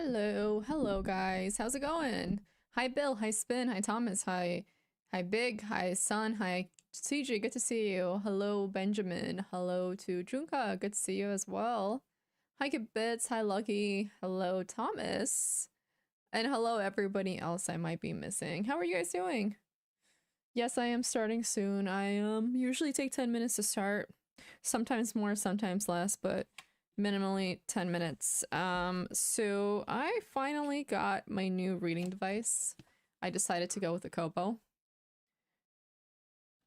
Hello guys. How's it going? Hi Bill, hi Spin, hi Thomas, hi Big, hi Sun, hi CJ, good to see you. Hello Benjamin, hello to Junka, good to see you as well. Hi Kibitz, hi Lucky, hello Thomas, and hello everybody else I might be missing. How are you guys doing? Yes, I am starting soon. I usually take 10 minutes to start. Sometimes more, sometimes less, but minimally 10 minutes. So I finally got my new reading device. I decided to go with the Kobo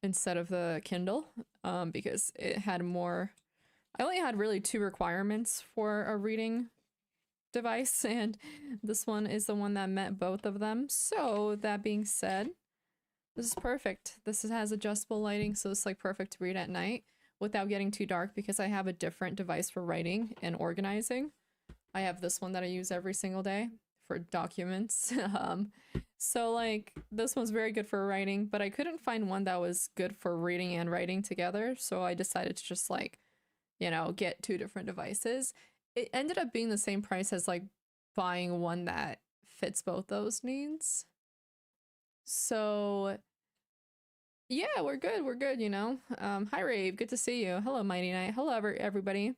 instead of the Kindle, because it had more. I only had really two requirements for a reading device, and this one is the one that met both of them. So that being said, this is perfect. This has adjustable lighting, so it's like perfect to read at night without getting too dark because I have a different device for writing and organizing. I have this one that I use every single day for documents. So like this one's very good for writing, but I couldn't find one that was good for reading and writing together. So I decided to just like, get two different devices. It ended up being the same price as like buying one that fits both those needs. So yeah, we're good. We're good, hi Rave, good to see you. Hello Mighty Knight. Hello everybody.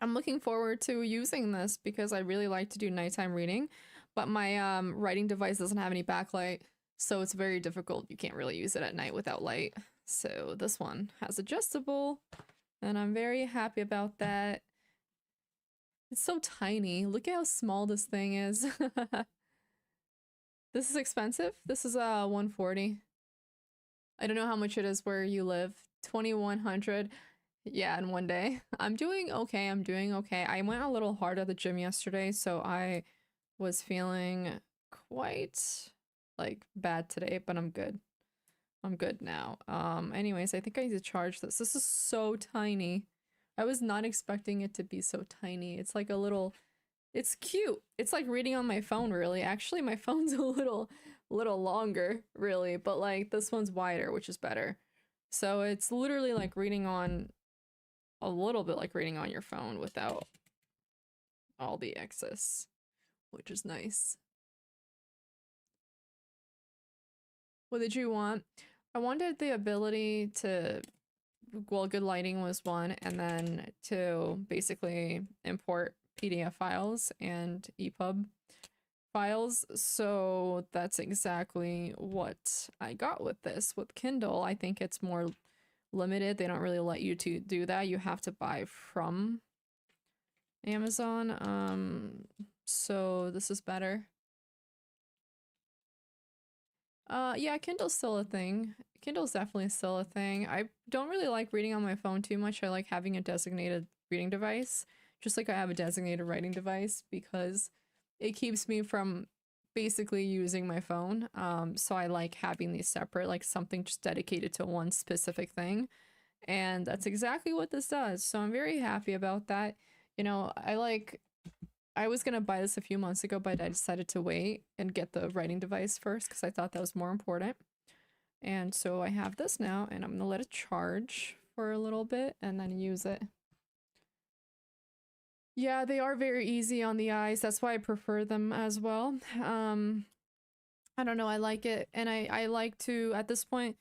I'm looking forward to using this because I really like to do nighttime reading, but my writing device doesn't have any backlight, so it's very difficult. You can't really use it at night without light. So this one has adjustable, and I'm very happy about that. It's so tiny. Look at how small this thing is. This is expensive. This is 140. I don't know how much it is where you live. 2100. Yeah, in one day. I'm doing okay. I'm doing okay. I went a little hard at the gym yesterday, so I was feeling quite like bad today, but I'm good. I'm good now. Anyways, I think I need to charge this. This is so tiny. I was not expecting it to be so tiny. It's like a little, it's cute. It's like reading on my phone, really. Actually, my phone's a little longer, really, but like this one's wider, which is better. So it's literally like reading on a little bit like reading on your phone without all the excess, which is nice. What did you want? I wanted the ability to, well, good lighting was one, and then to basically import PDF files and EPUB files. So that's exactly what I got with this. With Kindle, I think it's more limited. They don't really let you to do that. You have to buy from Amazon. So this is better. Yeah, Kindle's still a thing. Kindle's definitely still a thing. I don't really like reading on my phone too much. I like having a designated reading device, just like I have a designated writing device, because it keeps me from basically using my phone. So I like having these separate, like something just dedicated to one specific thing. And that's exactly what this does. So I'm very happy about that. I was gonna buy this a few months ago, but I decided to wait and get the writing device first because I thought that was more important. And so I have this now, and I'm gonna let it charge for a little bit and then use it. Yeah, they are very easy on the eyes. That's why I prefer them as well. I don't know, I like it, and I like to, at this point,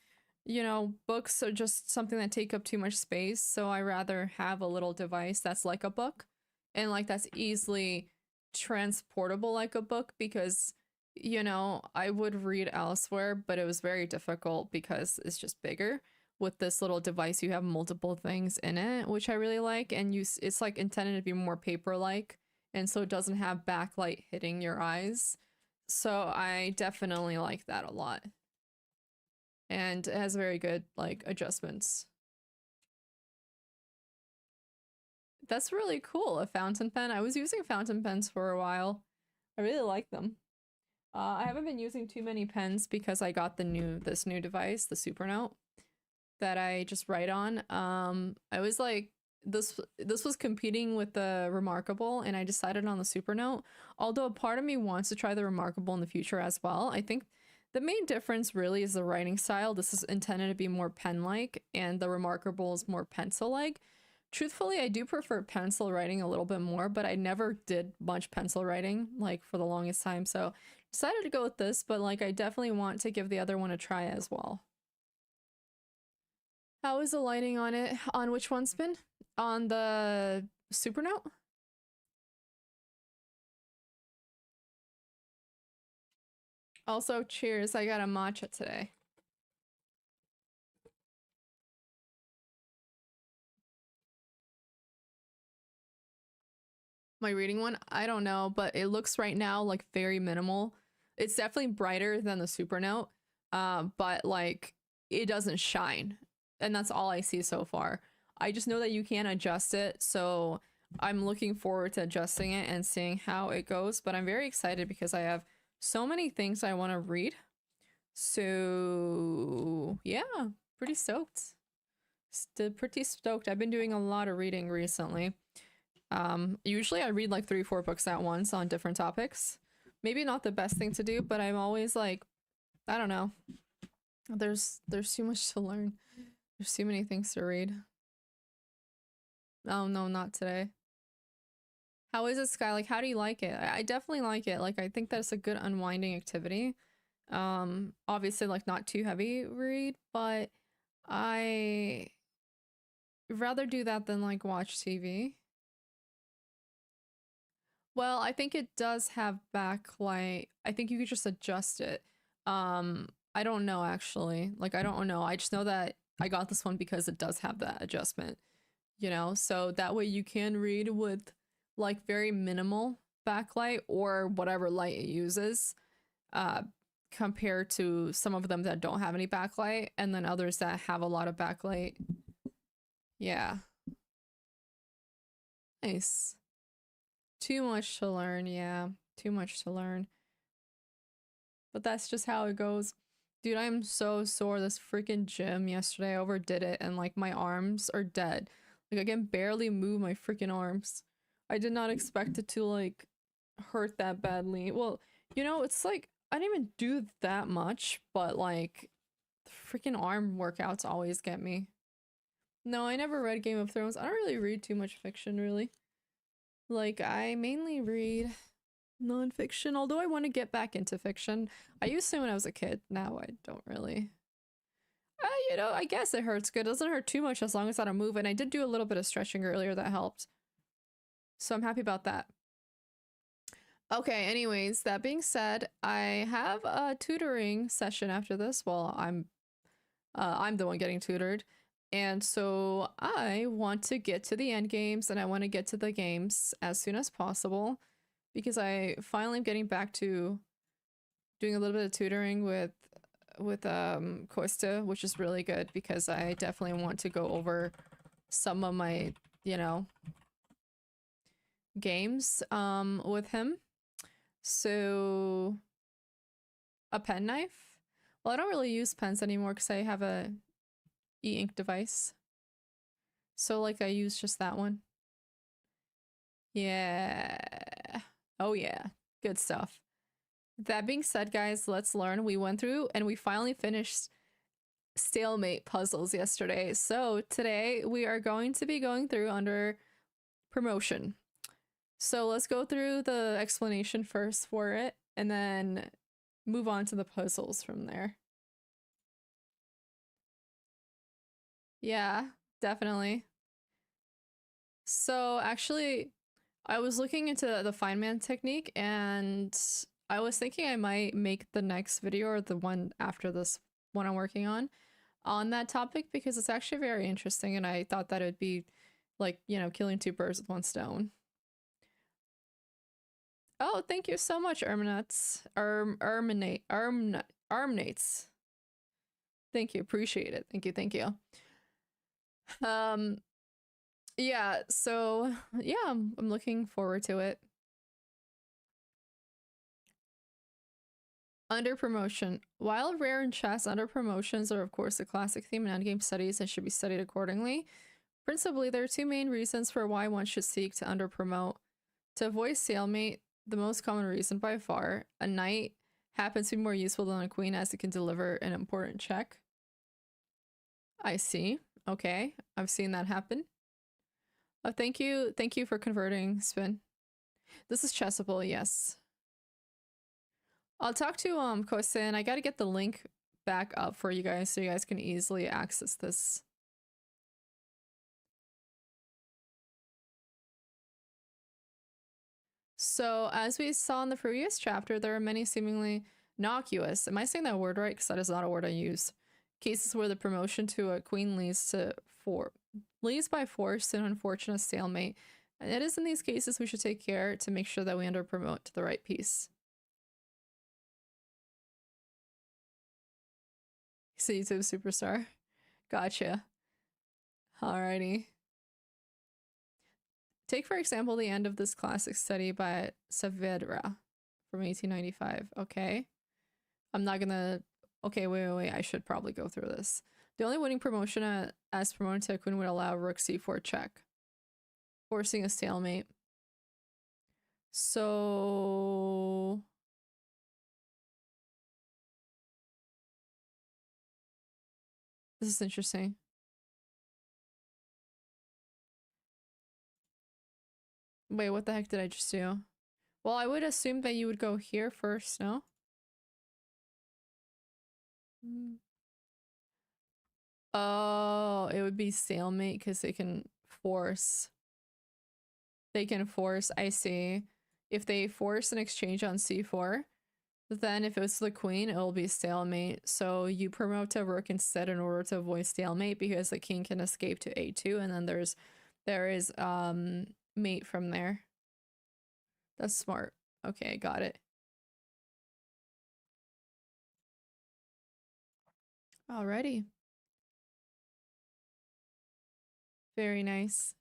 books are just something that take up too much space, so I rather have a little device that's like a book, and like that's easily transportable like a book, because I would read elsewhere, but it was very difficult because it's just bigger. With this little device, you have multiple things in it, which I really like, and it's like intended to be more paper-like, and so it doesn't have backlight hitting your eyes. So I definitely like that a lot. And it has very good like adjustments. That's really cool, a fountain pen. I was using fountain pens for a while. I really like them. I haven't been using too many pens because I got this new device, the Supernote, that I just write on. I was like, this was competing with the Remarkable, and I decided on the Supernote. Although a part of me wants to try the Remarkable in the future as well. I think the main difference really is the writing style. This is intended to be more pen-like, and the Remarkable is more pencil-like. Truthfully, I do prefer pencil writing a little bit more, but I never did much pencil writing like for the longest time. So decided to go with this, but like I definitely want to give the other one a try as well. How is the lighting on it? On which one spin? On the Supernote? Also, cheers. I got a matcha today. My reading one, I don't know, but it looks right now like very minimal. It's definitely brighter than the Supernote, but like it doesn't shine, and that's all I see so far. I just know that you can adjust it, so I'm looking forward to adjusting it and seeing how it goes. But I'm very excited because I have so many things I want to read. So yeah, pretty stoked. Still pretty stoked. I've been doing a lot of reading recently. Usually I read like 3 or 4 books at once on different topics. Maybe not the best thing to do, but I'm always like, I don't know. There's too much to learn. There's too many things to read. Oh no, not today. How is it, Sky? Like, how do you like it? I definitely like it. Like, I think that's a good unwinding activity. Obviously, like, not too heavy read, but I rather do that than like watch TV. Well, I think it does have backlight. I think you could just adjust it. I don't know actually. Like I don't know. I just know that I got this one because it does have that adjustment, you know? So that way you can read with like very minimal backlight or whatever light it uses, uh compared to some of them that don't have any backlight and then others that have a lot of backlight. Yeah. Nice. Too much to learn, yeah. Too much to learn. But that's just how it goes. Dude, I'm so sore. This freaking gym yesterday, I overdid it and like my arms are dead. Like I can barely move my freaking arms. I did not expect it to like hurt that badly. Well, you know, it's like I didn't even do that much, but like the freaking arm workouts always get me. No, I never read Game of Thrones. I don't really read too much fiction, really. Like I mainly read nonfiction, although I want to get back into fiction. I used to when I was a kid. Now I don't really. You know, I guess it hurts good. It doesn't hurt too much as long as I don't move. And I did do a little bit of stretching earlier that helped. So I'm happy about that. Okay, anyways, that being said, I have a tutoring session after this. Well, I'm the one getting tutored. And so I want to get to the end games and I want to get to the games as soon as possible because I finally am getting back to doing a little bit of tutoring with Costa, which is really good because I definitely want to go over some of my, you know, games with him. So a pen knife. Well, I don't really use pens anymore because I have a e-ink device. So like I use just that one. Yeah. Oh yeah. Good stuff. That being said, guys, let's learn. We went through and we finally finished stalemate puzzles yesterday. So today we are going to be going through under promotion. So let's go through the explanation first for it and then move on to the puzzles from there. Yeah, definitely. So actually, I was looking into the Feynman technique and I was thinking I might make the next video or the one after this one I'm working on that topic because it's actually very interesting and I thought that it'd be like, you know, killing 2 birds with 1 stone. Oh, thank you so much, Erminates. Armnates. Thank you, appreciate it. Thank you. Um, yeah, so yeah, I'm looking forward to it. Under promotion. While rare in chess, under promotions are of course a classic theme in endgame studies and should be studied accordingly. Principally, there are 2 main reasons for why one should seek to under promote. To avoid stalemate, the most common reason by far, a knight happens to be more useful than a queen as it can deliver an important check. I see. Okay, I've seen that happen. Thank you for converting, Spin. This is chessable, yes. I'll talk to Kosin. I gotta get the link back up for you guys so you guys can easily access this. So, as we saw in the previous chapter, there are many seemingly innocuous, am I saying that word right? Because that is not a word I use. Cases where the promotion to a queen leads by force to an unfortunate stalemate. And it is in these cases we should take care to make sure that we under promote to the right piece. He's a YouTube superstar. Gotcha. Alrighty. Take, for example, the end of this classic study by Saavedra from 1895. Okay. I'm not gonna. Okay, wait. I should probably go through this. The only winning promotion as promoted to a queen would allow rook c4 check, forcing a stalemate. So. This is interesting. Wait, what the heck did I just do? Well, I would assume that you would go here first, no? Oh, it would be stalemate because they can force. They can force, I see. If they force an exchange on c4, then if it's the queen, it'll be stalemate. So you promote to rook instead in order to avoid stalemate because the king can escape to a2 and then there is mate from there. That's smart. Okay, got it. Alrighty. Very nice.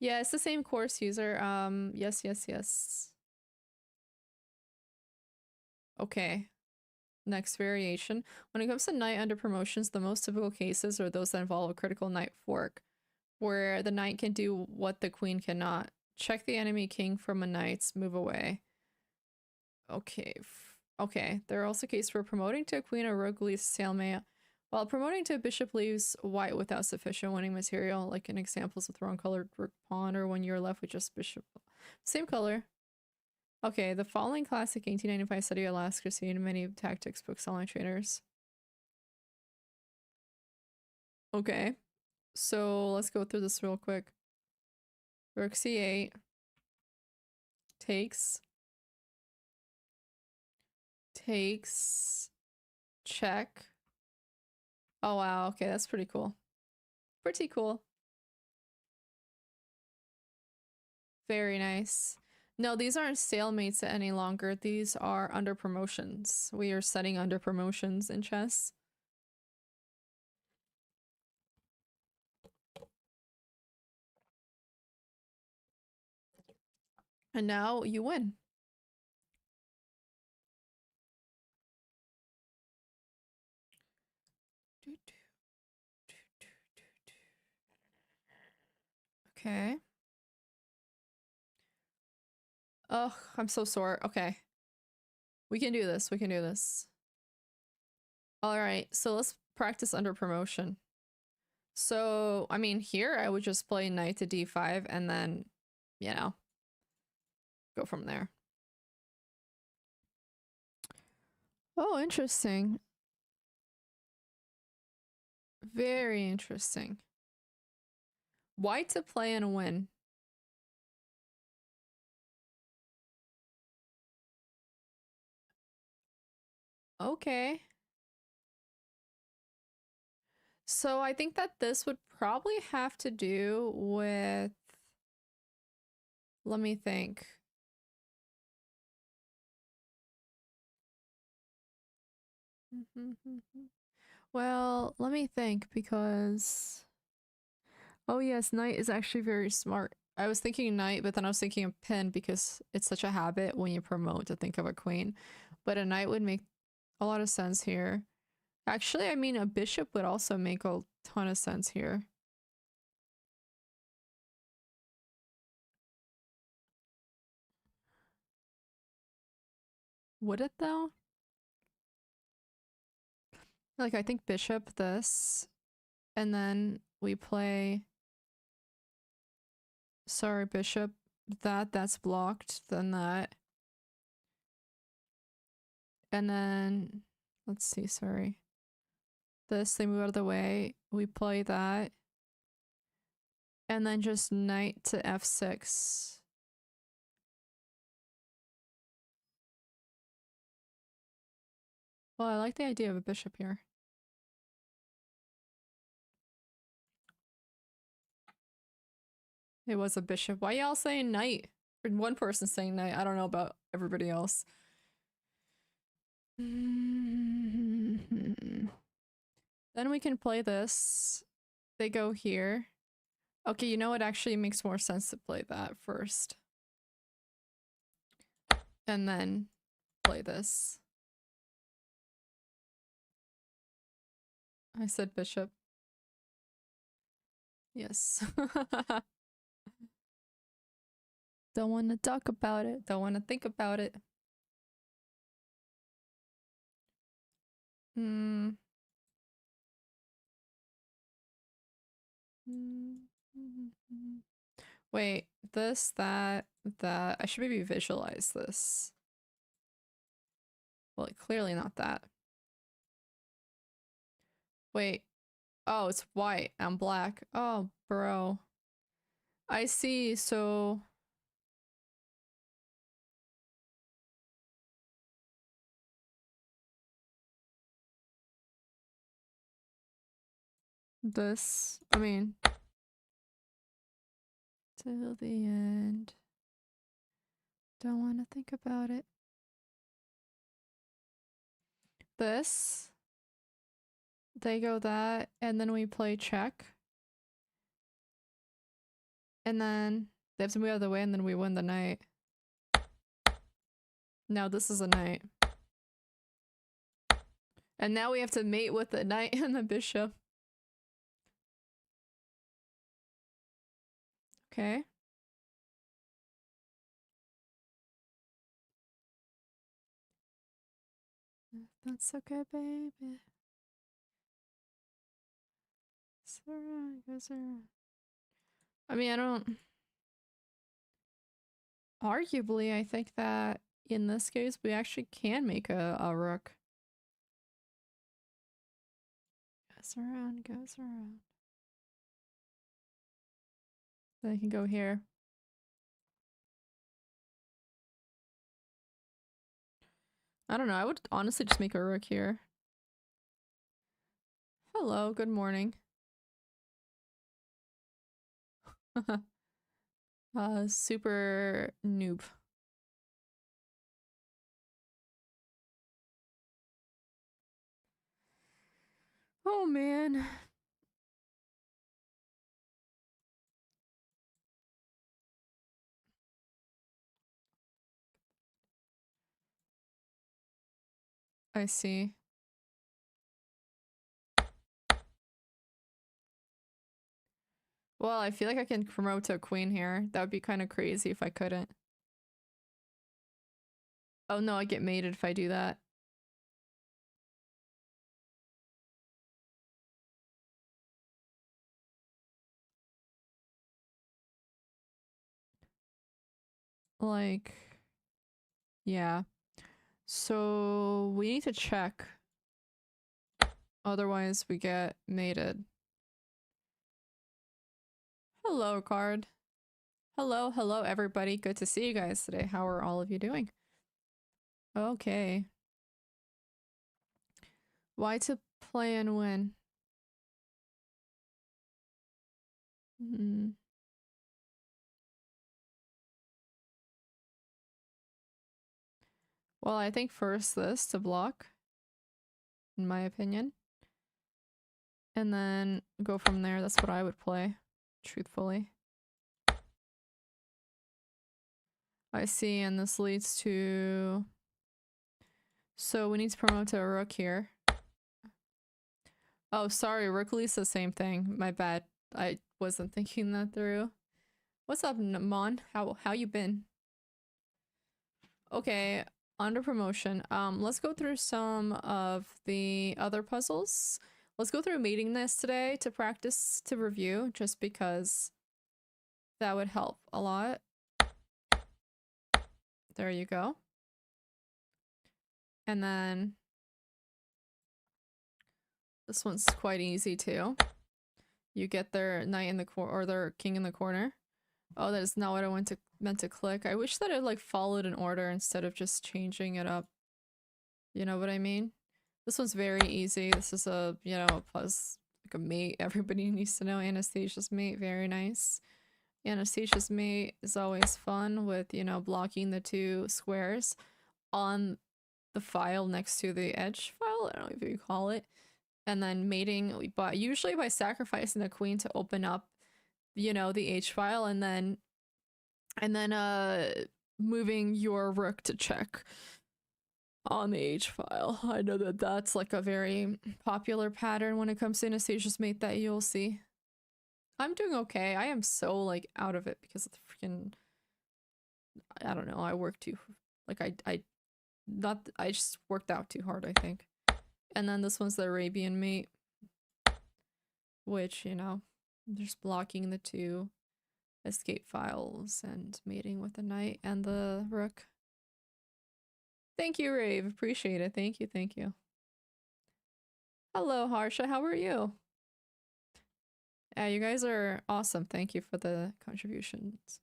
Yeah, it's the same course user. Yes. Okay. Next variation. When it comes to knight under promotions, the most typical cases are those that involve a critical knight fork, where the knight can do what the queen cannot. Check the enemy king from a knight's move away. Okay. Okay. There are also cases where promoting to a queen or rook leaves stalemate, while promoting to a bishop leaves white without sufficient winning material, like in examples with wrong colored rook pawn or when you're left with just bishop. Same color. Okay, the following classic 1895 study allows Christine in many tactics books online trainers. Okay, so let's go through this real quick. Rook c8 takes check. Oh wow, okay, that's pretty cool. Pretty cool. Very nice. No, these aren't stalemates any longer. These are under promotions. We are setting under promotions in chess. And now you win. Okay. Ugh, I'm so sore. Okay. We can do this. We can do this. Alright, so let's practice under promotion. So, I mean, here I would just play knight to d5 and then, you know, go from there. Oh, interesting. Very interesting. White to play and win. Okay. So I think that this would probably have to do with... Let me think. Well, let me think because... Oh yes, knight is actually very smart. I was thinking knight, but then I was thinking of pin because it's such a habit when you promote to think of a queen. But a knight would make a lot of sense here. Actually, I mean, a bishop would also make a ton of sense here. Would it though? Like, I think bishop this, and then we play Sorry, bishop. That's blocked. Then that. And then, let's see, sorry. This, they move out of the way. We play that. And then just knight to f6. Well, I like the idea of a bishop here. It was a bishop. Why y'all saying knight? Or one person saying knight. I don't know about everybody else. Then we can play this. They go here. Okay, you know what actually makes more sense to play that first. And then play this. I said bishop. Yes. Don't want to talk about it. Don't want to think about it. Wait, this, that. I should maybe visualize this. Well, clearly not that. Wait. Oh, it's white. I'm black. Oh, bro. I see, so... This, I mean... Till the end. Don't want to think about it. This. They go that, and then we play check. And then they have to move out of the way, and then we win the knight. Now this is a knight. And now we have to mate with the knight and the bishop. Okay. That's okay, baby. Goes around. I mean, I don't... Arguably, I think that in this case, we actually can make a rook. Goes around, goes around. Then I can go here. I don't know, I would honestly just make a rook here. Hello, good morning. Super noob. Oh man. I see. Well, I feel like I can promote to a queen here. That would be kind of crazy if I couldn't. Oh no, I get mated if I do that. Like, yeah. So we need to check. Otherwise we get mated. Hello, card. Hello, hello everybody. Good to see you guys today. How are all of you doing? Okay. Why to play and win? Well, I think first this to block, in my opinion. And then go from there. That's what I would play, truthfully. I see, and this leads to... So we need to promote to a rook here. Oh, sorry, rook leads the same thing. My bad. I wasn't thinking that through. What's up, Mon? How you been? Okay, under promotion. Let's go through some of the other puzzles. Let's go through mating this today to practice, to review, just because That would help a lot. There you go. And then this one's quite easy too. You get their knight in the corner or their king in the corner. Oh, that is not what I meant to click. I wish that it like followed an order instead of just changing it up. You know what I mean? This one's very easy. This is a, you know, a plus, like a mate. Everybody needs to know Anastasia's mate. Very nice. Anastasia's mate is always fun with, you know, blocking the two squares on the file next to the edge file. I don't know if you call it. And then mating, but usually by sacrificing the queen to open up, you know, the H file, and then moving your rook to check on the H file. I know that that's like a very popular pattern when it comes to Anastasia's mate that you'll see. I'm doing okay. I am so like out of it because of the freaking, I don't know, I work too, like I just worked out too hard, I think. And then this one's the Arabian mate, which, you know, just blocking the two escape files and mating with the knight and the rook. Thank you, Rave. Appreciate it. Thank you, thank you. Hello, Harsha. How are you? Yeah, you guys are awesome. Thank you for the contributions.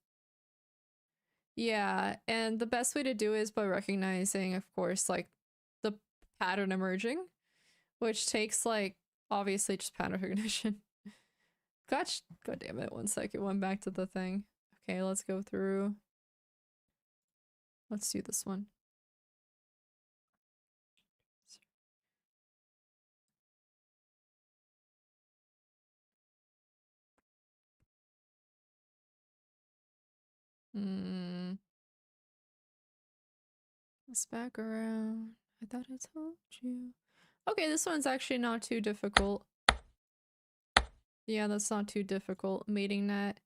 Yeah, and the best way to do is by recognizing, of course, like the pattern emerging, which takes like obviously just pattern recognition. Gosh, god damn it, 1 second, went back to the thing. Okay, let's go through. Let's do this one. Let's back around. I thought I told you. Okay, this one's actually not too difficult. Yeah, that's not too difficult. Mating net.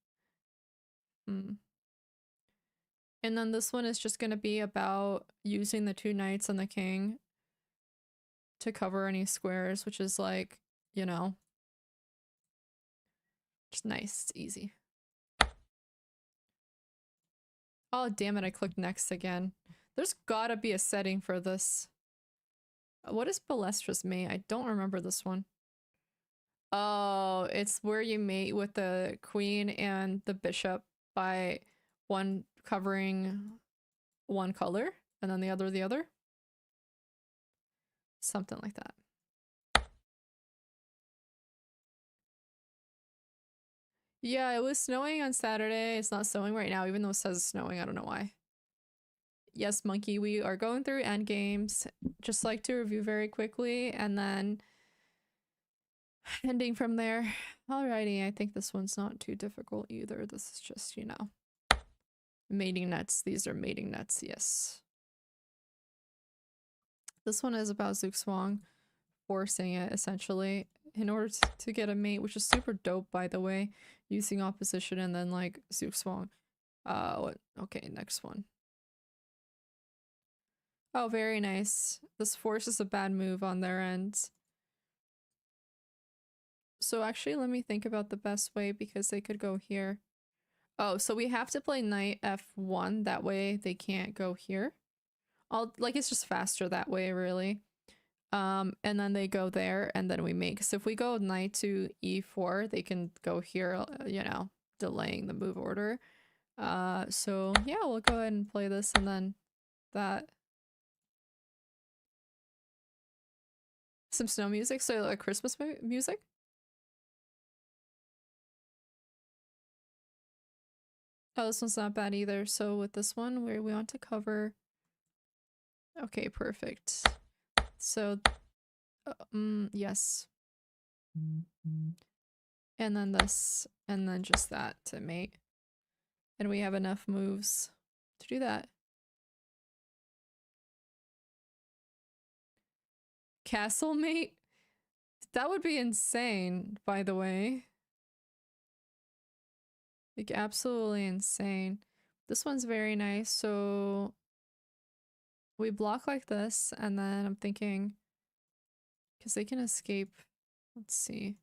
And then this one is just gonna be about using the two knights and the king to cover any squares, which is like, you know, just nice. It's easy. Oh, damn it, I clicked next again. There's gotta be a setting for this. What is Balestra's mate? I don't remember this one. Oh, it's where you mate with the queen and the bishop by one covering one color and then the other the other. Something like that. Yeah, it was snowing on Saturday. It's not snowing right now, even though it says it's snowing. I don't know why. Yes, Monkey, we are going through Endgames. Just like to review very quickly and then ending from there. Alrighty, I think this one's not too difficult either. This is just, you know, mating nets. These are mating nets, yes. This one is about Zugzwang forcing it, essentially, in order to get a mate, which is super dope, by the way, using opposition and then, like, Zugzwang. What? Okay, next one. Oh, very nice. This forces a bad move on their end. So actually, let me think about the best way, because they could go here. Oh, so we have to play knight f1, that way they can't go here. Like, it's just faster that way, really. And then they go there, and then we make. So if we go knight to e4, they can go here, you know, delaying the move order. So yeah, we'll go ahead and play this, and then that. Some snow music, so like Christmas music? Oh, this one's not bad either. So with this one, we want to cover. Okay, perfect. So, yes. And then this, and then just that to mate. And we have enough moves to do that. Castle mate? That would be insane, by the way. Like, absolutely insane. This one's very nice, so we block like this, and then I'm thinking, because they can escape. Let's see.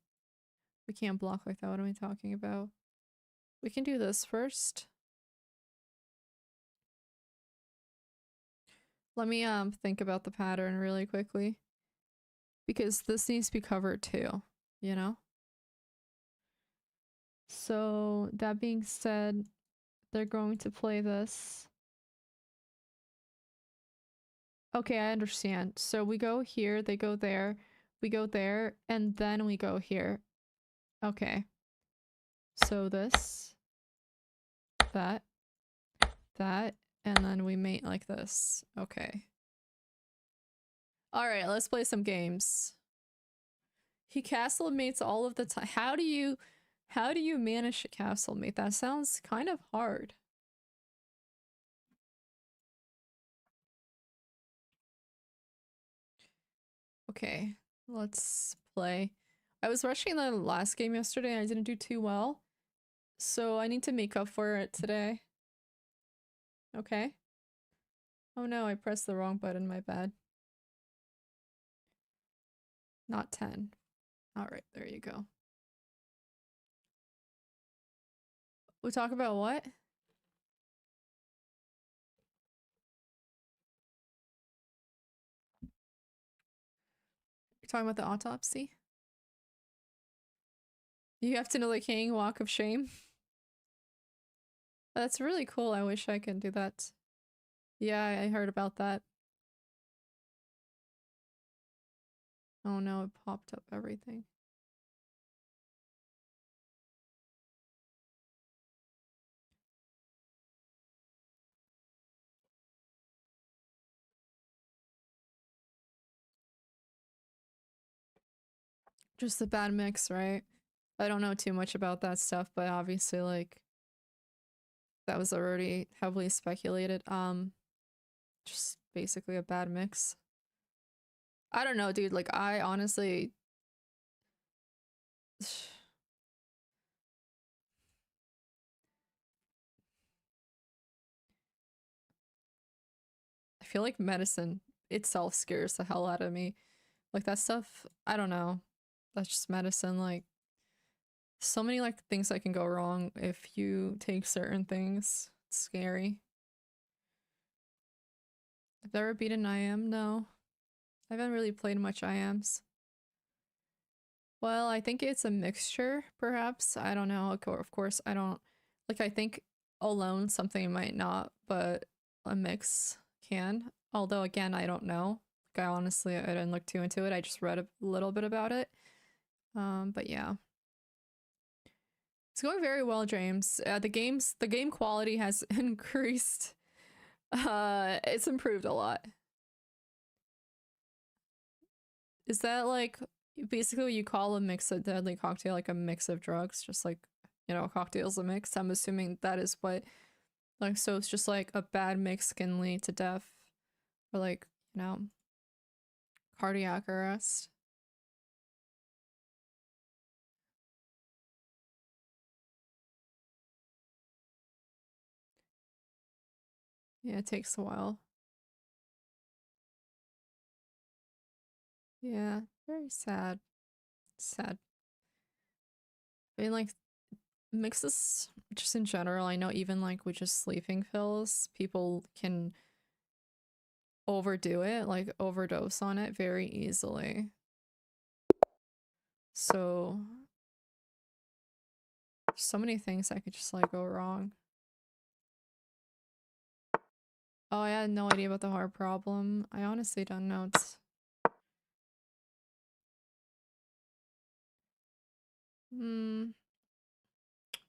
We can't block like that. What am I talking about? We can do this first. Let me think about the pattern really quickly. Because this needs to be covered too, you know? So that being said, they're going to play this. Okay, I understand. So we go here, they go there, we go there, and then we go here. Okay. So this, that, that, and then we mate like this. Okay. Alright, let's play some games. He castle mates all of the time. How do you manage a castle mate? That sounds kind of hard. Okay, let's play. I was rushing the last game yesterday and I didn't do too well. So I need to make up for it today. Okay. Oh no, I pressed the wrong button, my bad. Not 10. Alright, there you go. We talk about what? You're talking about the autopsy? You have to know the King Walk of Shame? That's really cool. I wish I could do that. Yeah, I heard about that. Oh no, it popped up everything. Just a bad mix, right? I don't know too much about that stuff, but obviously, like, that was already heavily speculated. Just basically a bad mix. I don't know, dude. Like, I honestly. I feel like medicine itself scares the hell out of me. Like, that stuff, I don't know. That's just medicine. Like, so many, like, things that can go wrong if you take certain things. It's scary. I've never beaten IM, no. I haven't really played much IMs. Well, I think it's a mixture, perhaps. I don't know. Of course, I don't. Like, I think alone something might not, but a mix can. Although, again, I don't know. Like, I didn't look too into it. I just read a little bit about it. But yeah. It's going very well, James. The game quality has increased. It's improved a lot. Is that like basically what you call a mix of deadly cocktail, like a mix of drugs, just like, you know, a cocktail's a mix? I'm assuming that is what, like, so it's just like a bad mix can lead to death or, like, you know, cardiac arrest. Yeah, it takes a while. Yeah, very sad. Sad. I mean, like, mixes just in general, I know even like with just sleeping pills, people can overdo it, like overdose on it very easily. So, so many things that could just like go wrong. Oh, I had no idea about the heart problem. I honestly don't know. It's hmm.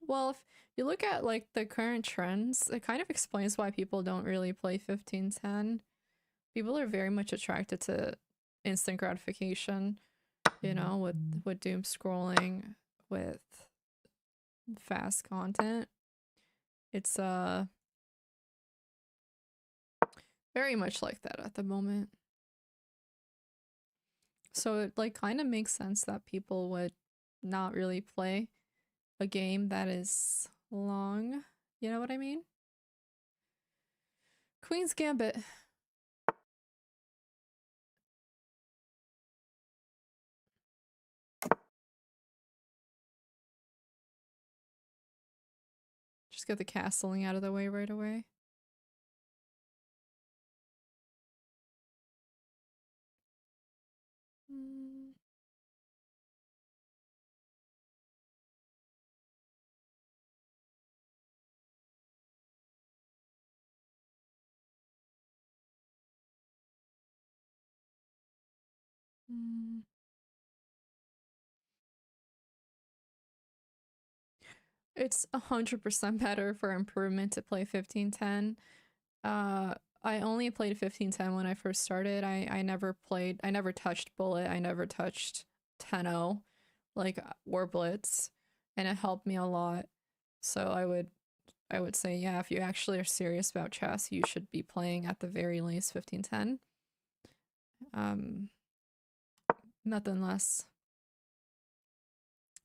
Well, if you look at like the current trends, it kind of explains why people don't really play 1510. People are very much attracted to instant gratification, you know, with doom scrolling, with fast content. It's very much like that at the moment. So it like kind of makes sense that people would not really play a game that is long. You know what I mean? Queen's Gambit. Just get the castling out of the way right away. Mm. Mm. It's 100% better for improvement to play 1510. Uh, I only played 1510 when I first started. I never played, I never touched Bullet, I never touched 10-0, like War Blitz, and it helped me a lot. So I would say, yeah, if you actually are serious about chess, you should be playing at the very least 1510. Um, Nothing less.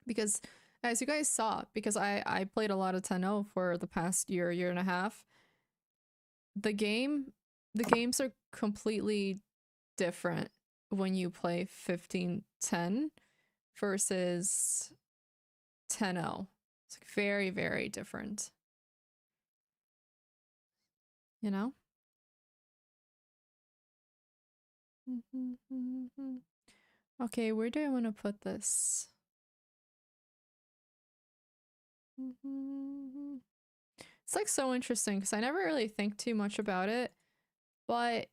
Because as you guys saw, because I played a lot of 10-0 for the past year and a half, the games are completely different when you play 1510 versus 10-0. It's like very, very different, you know? Okay, where do I want to put this? It's like so interesting because I never really think too much about it, but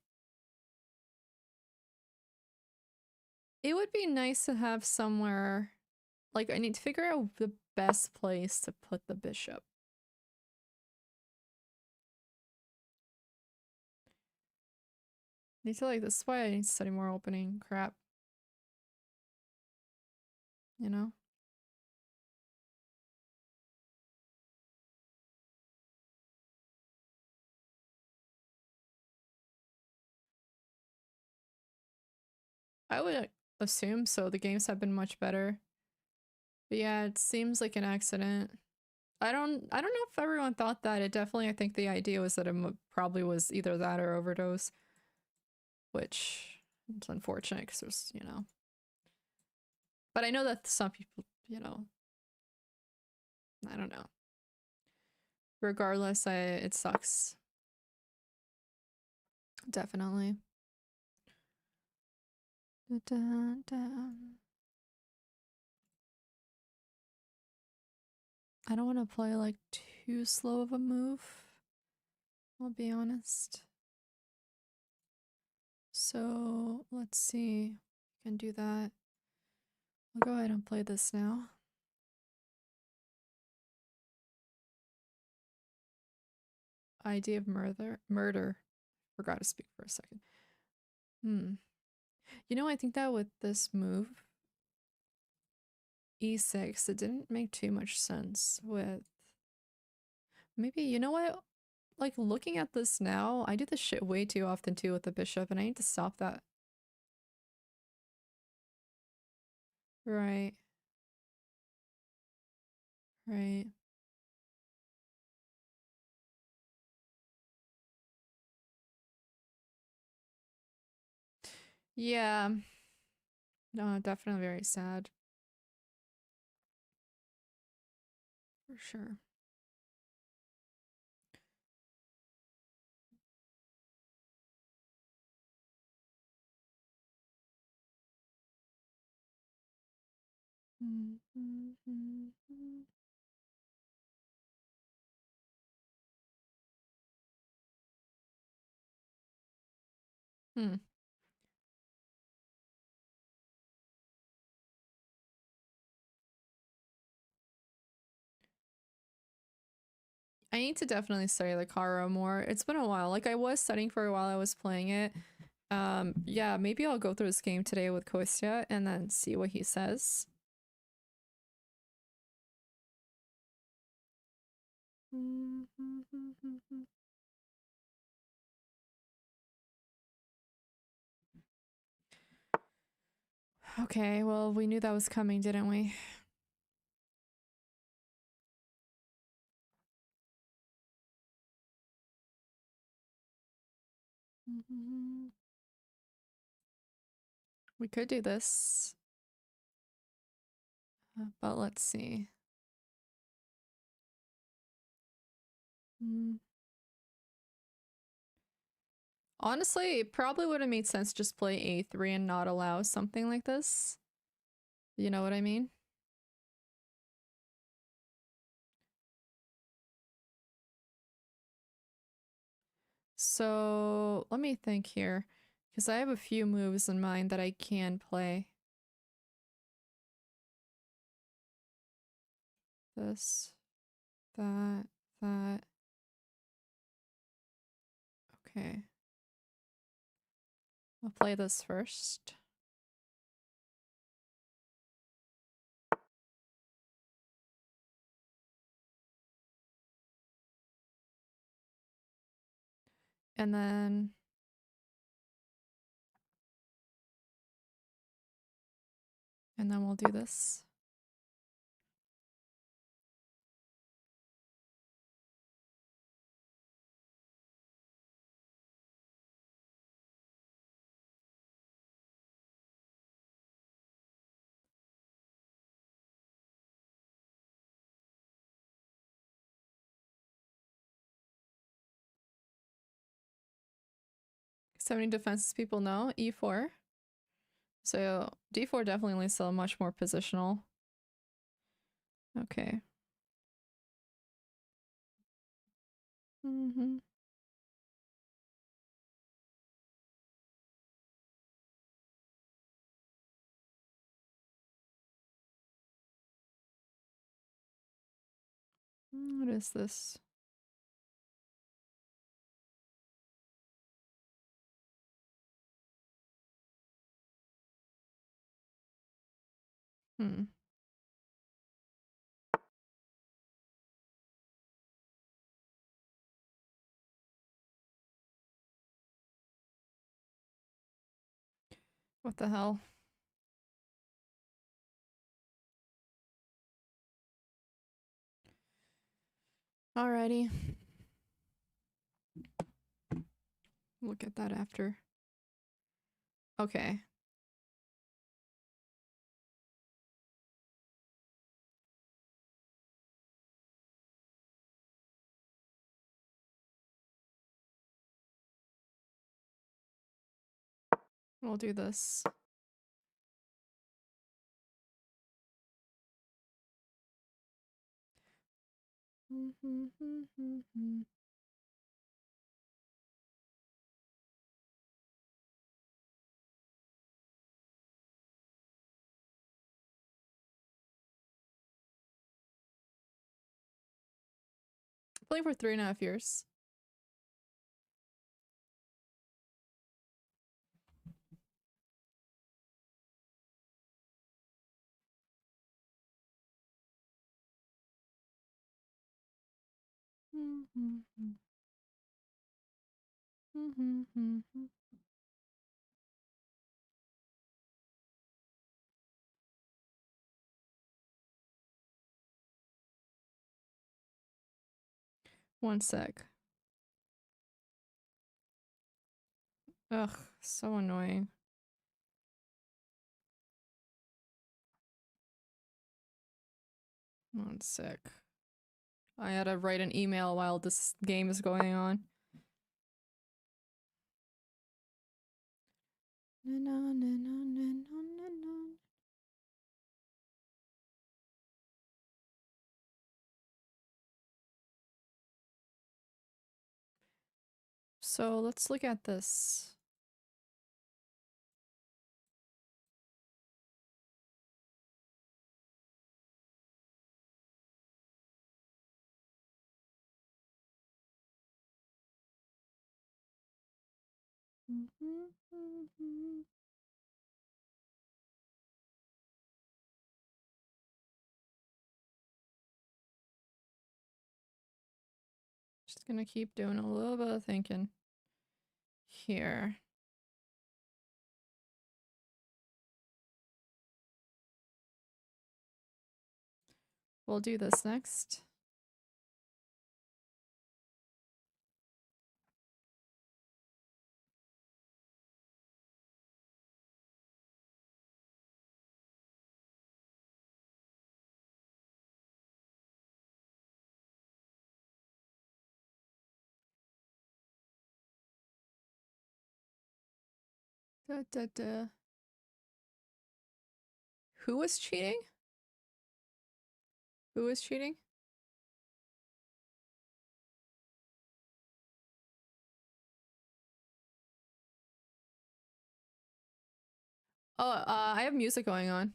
it would be nice to have somewhere, like I need to figure out the best place to put the bishop. I need to like, this is why I need to study more opening crap, you know? I would assume so. The games have been much better. But yeah, it seems like an accident. I don't know if everyone thought that. It definitely, I think the idea was that it probably was either that or overdose, which is unfortunate because there's, you know. But I know that some people, you know, I don't know. Regardless, it sucks. Definitely. Da, da, da. I don't want to play like too slow of a move. I'll be honest. So let's see. I can do that. I'll go ahead and play this now. Idea of murder. Forgot to speak for a second. You know, I think that with this move, e6, it didn't make too much sense with. Maybe, you know what? Like, looking at this now, I do this shit way too often too with the bishop, and I need to stop that. Right. Right. Yeah. No, definitely very sad. For sure. Hmm. I need to definitely study the Karo more. It's been a while. Like, I was studying for a while I was playing it. Yeah, maybe I'll go through this game today with Kostya and then see what he says. Okay, well, we knew that was coming, didn't we? We could do this, but let's see. Mm. Honestly, it probably would have made sense to just play A3 and not allow something like this. You know what I mean? So let me think here, because I have a few moves in mind that I can play. This, that, that. Okay. I'll play this first. And then we'll do this. So many defenses people know. E4. So D4 definitely leads to much more positional. Okay. Mm-hmm. What is this? Hmm. What the hell? Alrighty. We'll get that after. Okay. We'll do this. Playing for 3.5 years. One sec. Ugh, so annoying. One sec. I had to write an email while this game is going on. So let's look at this. Just gonna keep doing a little bit of thinking here. We'll do this next. Da, da, da. Who was cheating? Who was cheating? Oh, I have music going on.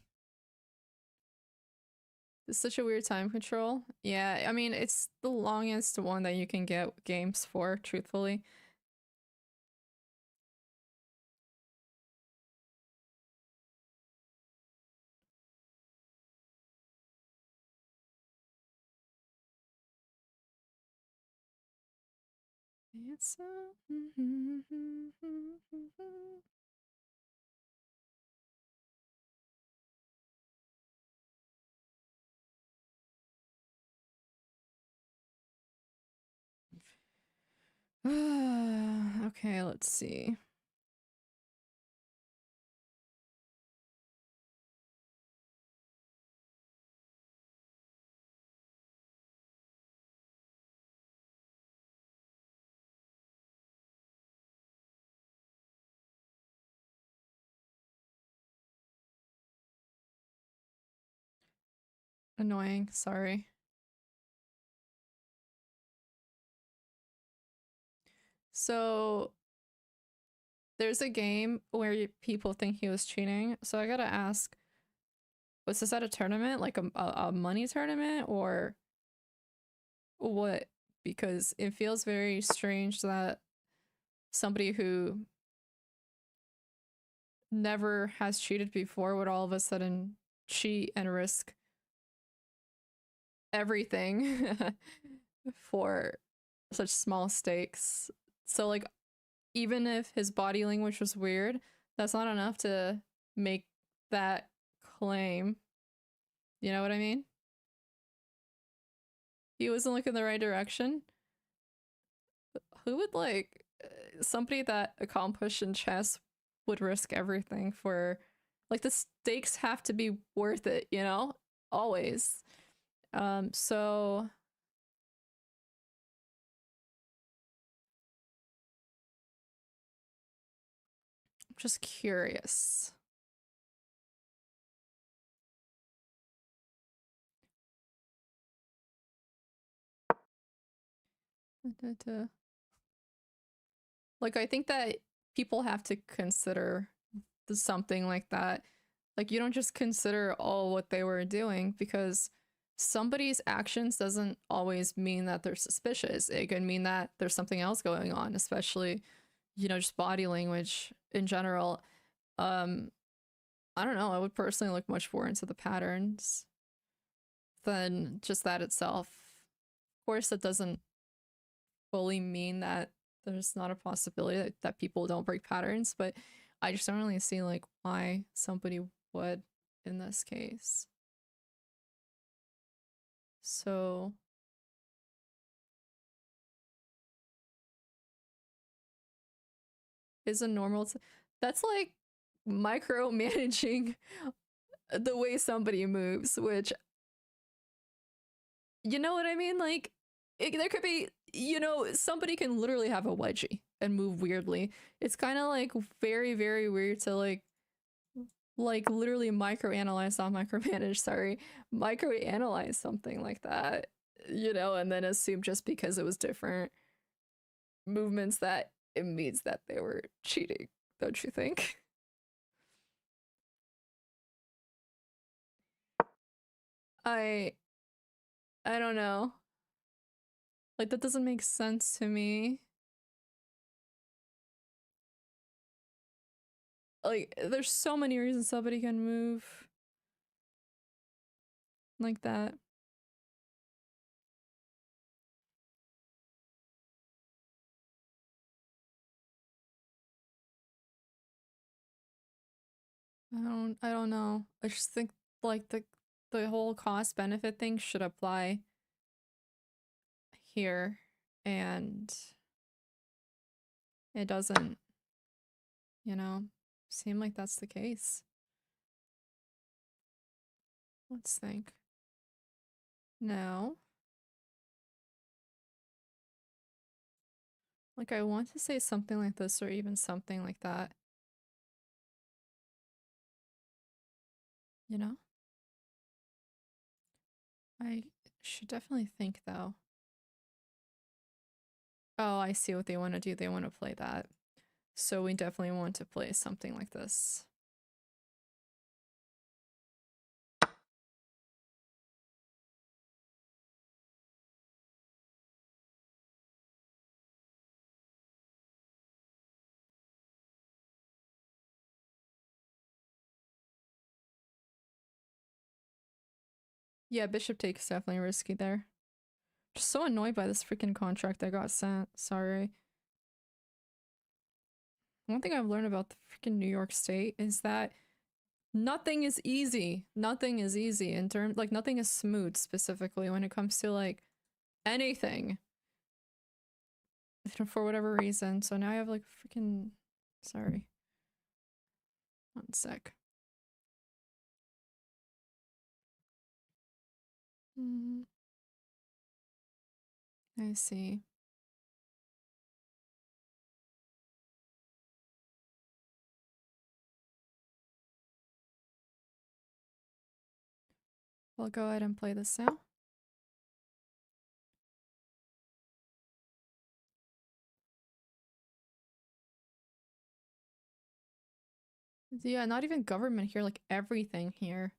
It's such a weird time control. Yeah, I mean, it's the longest one that you can get games for, truthfully. It's okay, let's see. Annoying, sorry. So there's a game where people think he was cheating. So I gotta ask, was this at a tournament, like a money tournament, or what? Because it feels very strange that somebody who never has cheated before would all of a sudden cheat and risk everything for such small stakes. So, like, even if his body language was weird, that's not enough to make that claim. You know what I mean? He wasn't looking the right direction. Who would like somebody that accomplished in chess would risk everything for, like, the stakes have to be worth it, you know? Always. So I'm just curious. Like, I think that people have to consider something like that. Like, you don't just consider all what they were doing, because somebody's actions doesn't always mean that they're suspicious. It can mean that there's something else going on, especially, you know, just body language in general. Um, I don't know. I would personally look much more into the patterns than just that itself. Of course, that doesn't fully mean that there's not a possibility that people don't break patterns, but I just don't really see like why somebody would in this case. So is a normal that's like micromanaging the way somebody moves, which, you know what I mean? Like, there could be, you know, somebody can literally have a wedgie and move weirdly. It's kind of like very, very weird to like literally microanalyze, not micromanage, sorry, microanalyze something like that, you know, and then assume just because it was different movements that it means that they were cheating, don't you think? I I don't know. Like, that doesn't make sense to me. Like, there's so many reasons somebody can move like that. I don't know. I just think like the whole cost benefit thing should apply here, and it doesn't, you know, seem like that's the case. Let's think. No. Like, I want to say something like this or even something like that. You know? I should definitely think though. Oh, I see what they want to do. They want to play that. So we definitely want to play something like this. Yeah, bishop takes definitely risky there. Just so annoyed by this freaking contract I got sent. Sorry. One thing I've learned about the freaking New York State is that nothing is easy. Nothing is easy in terms, like, nothing is smooth specifically when it comes to, like, anything. For whatever reason. So now I have, like, freaking. Sorry. 1 sec. I see. We'll go ahead and play this now. Yeah, not even government here, like everything here.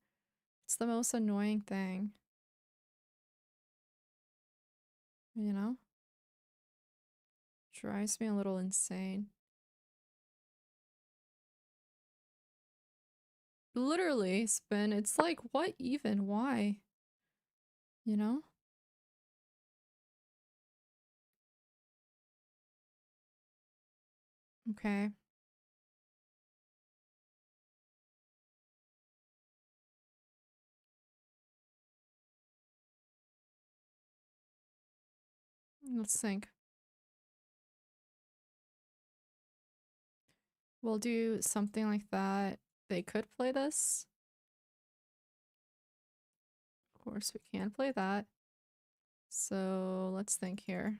It's the most annoying thing. You know? Drives me a little insane. Literally, Spin, it's like, what even? Why? You know? Okay. Let's think. We'll do something like that. They could play this. Of course, we can play that. So let's think here.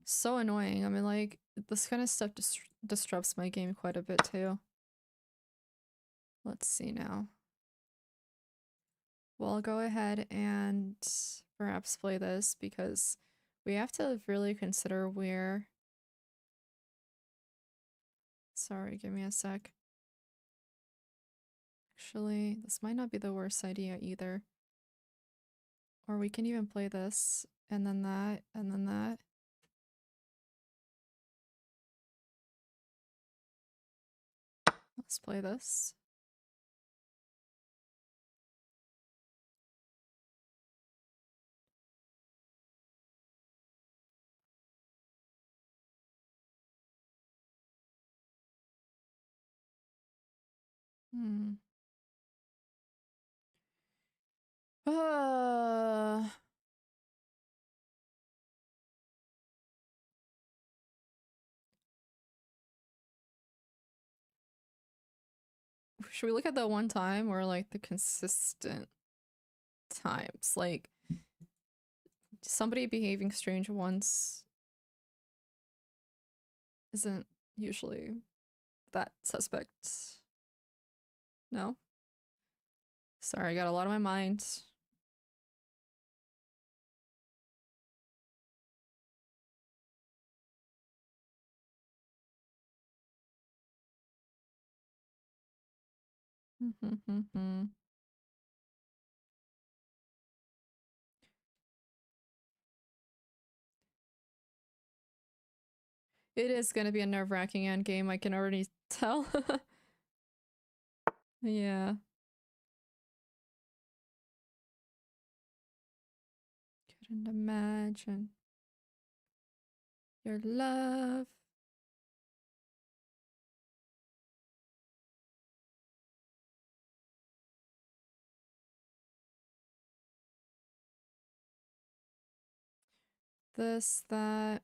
So annoying. I mean, like, this kind of stuff disrupts my game quite a bit too. Let's see now. Well, I'll go ahead and perhaps play this because we have to really consider where. Sorry, give me a sec. Actually, this might not be the worst idea either. Or we can even play this, and then that, and then that. Let's play this. Hmm. Uh, should we look at the one time or like the consistent times? Like somebody behaving strange once isn't usually that suspect. No? Sorry, I got a lot on my mind. It is gonna be a nerve-wracking end game, I can already tell. Yeah. Couldn't imagine your love. This, that.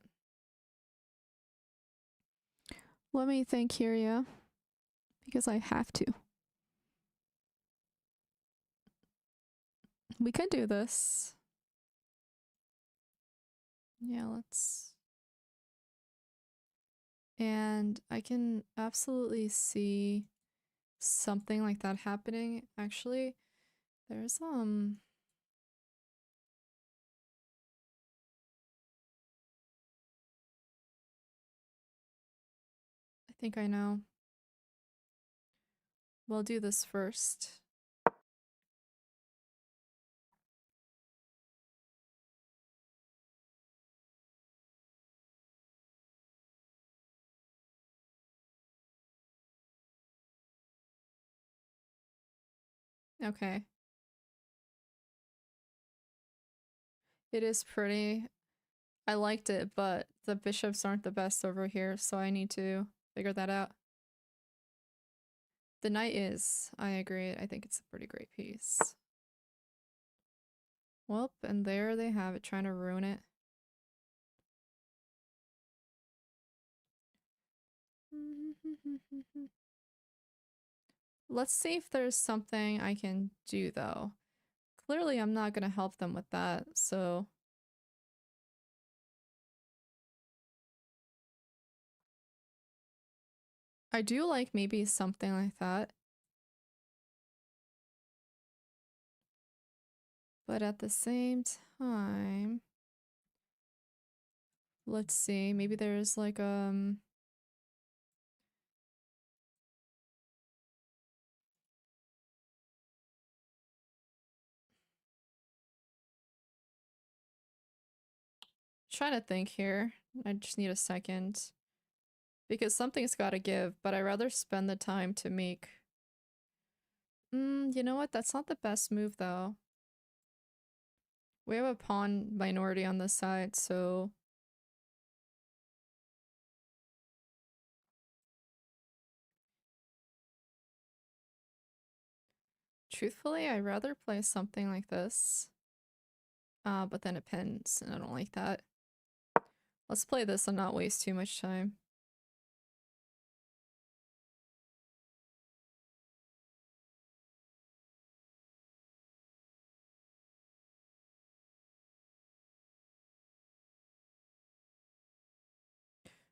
Let me think here, yeah. Because I have to. We could do this. Yeah, let's And I can absolutely see something like that happening. Actually, there's I think I know. We'll do this first. Okay. It is pretty. I liked it, but the bishops aren't the best over here, so I need to figure that out. The knight is. I agree. I think it's a pretty great piece. Well, and there they have it, trying to ruin it. Let's see if there's something I can do, though. Clearly, I'm not gonna help them with that, so... I do like maybe something like that. But at the same time... Let's see, maybe there's like, trying to think here. I just need a second. Because something's gotta give, but I'd rather spend the time to make... you know what? That's not the best move, though. We have a pawn minority on this side, so... Truthfully, I'd rather play something like this. But then it pins, and I don't like that. Let's play this and not waste too much time.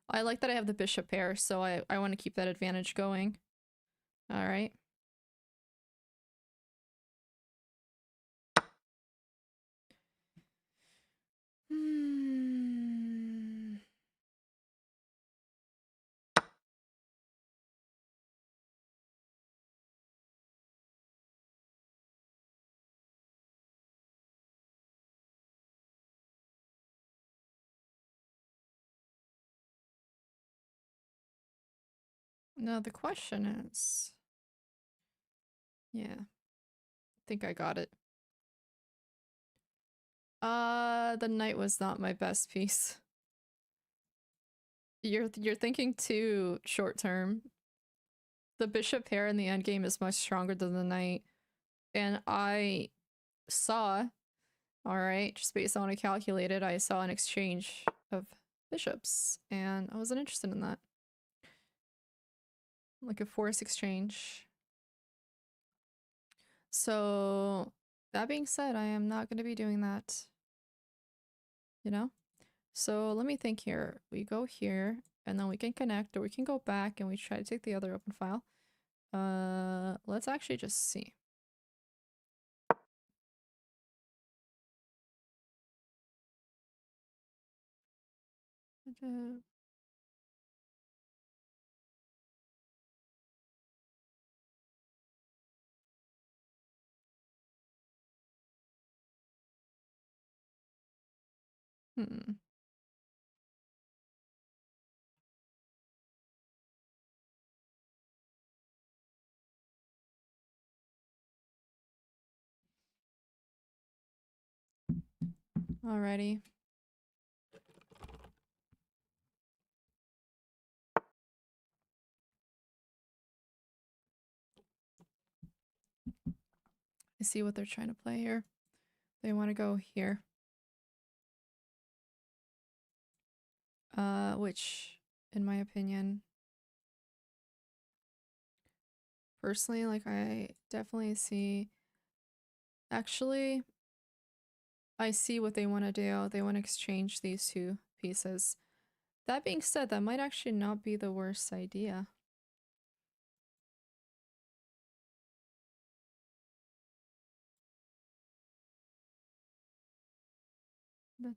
I like that I have the bishop pair, so I want to keep that advantage going. Alright. Hmm. Now the question is... Yeah. I think I got it. The knight was not my best piece. You're thinking too short term. The bishop pair in the endgame is much stronger than the knight. And I saw, alright, just based on what I calculated, I saw an exchange of bishops. And I wasn't interested in that. Like a force exchange. So, that being said, I am not going to be doing that. You know? So let me think here. We go here, and then we can connect, or we can go back and we try to take the other open file. Let's actually just see. Hmm. Alrighty. I see what they're trying to play here. They want to go here. Which, in my opinion, personally, like, I definitely see... Actually, I see what they want to do. They want to exchange these two pieces. That being said, that might actually not be the worst idea. And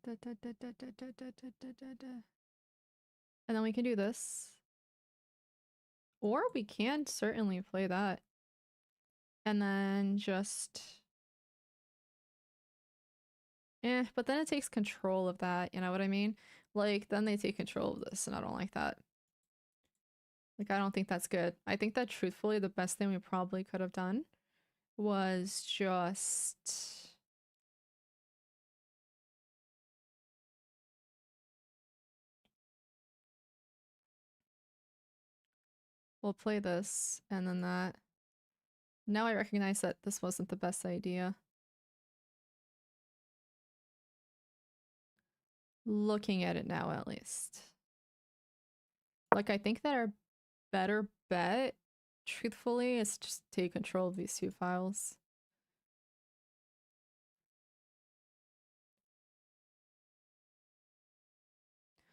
then we can do this. Or we can certainly play that. And then just... but then it takes control of that, you know what I mean? Like, then they take control of this, and I don't like that. Like, I don't think that's good. I think that truthfully, the best thing we probably could have done was just... We'll play this, and then that. Now I recognize that this wasn't the best idea. Looking at it now, at least. Like, I think that our better bet, truthfully, is just take control of these two files.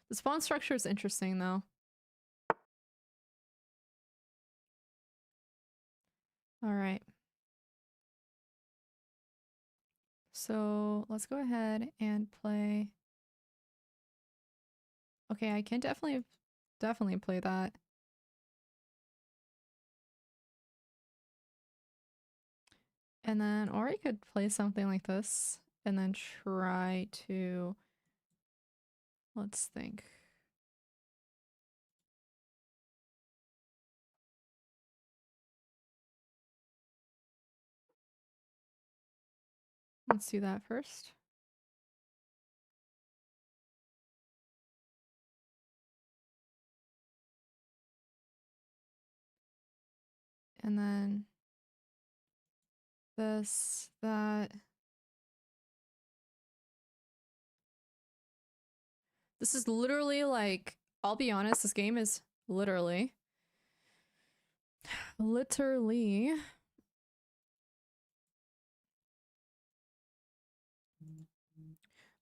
The spawn structure is interesting, though. Alright. So, let's go ahead and play... Okay, I can definitely play that. And then, or I could play something like this, and then try to... Let's think. Let's do that first. And then this, that. This is literally like, I'll be honest, this game is literally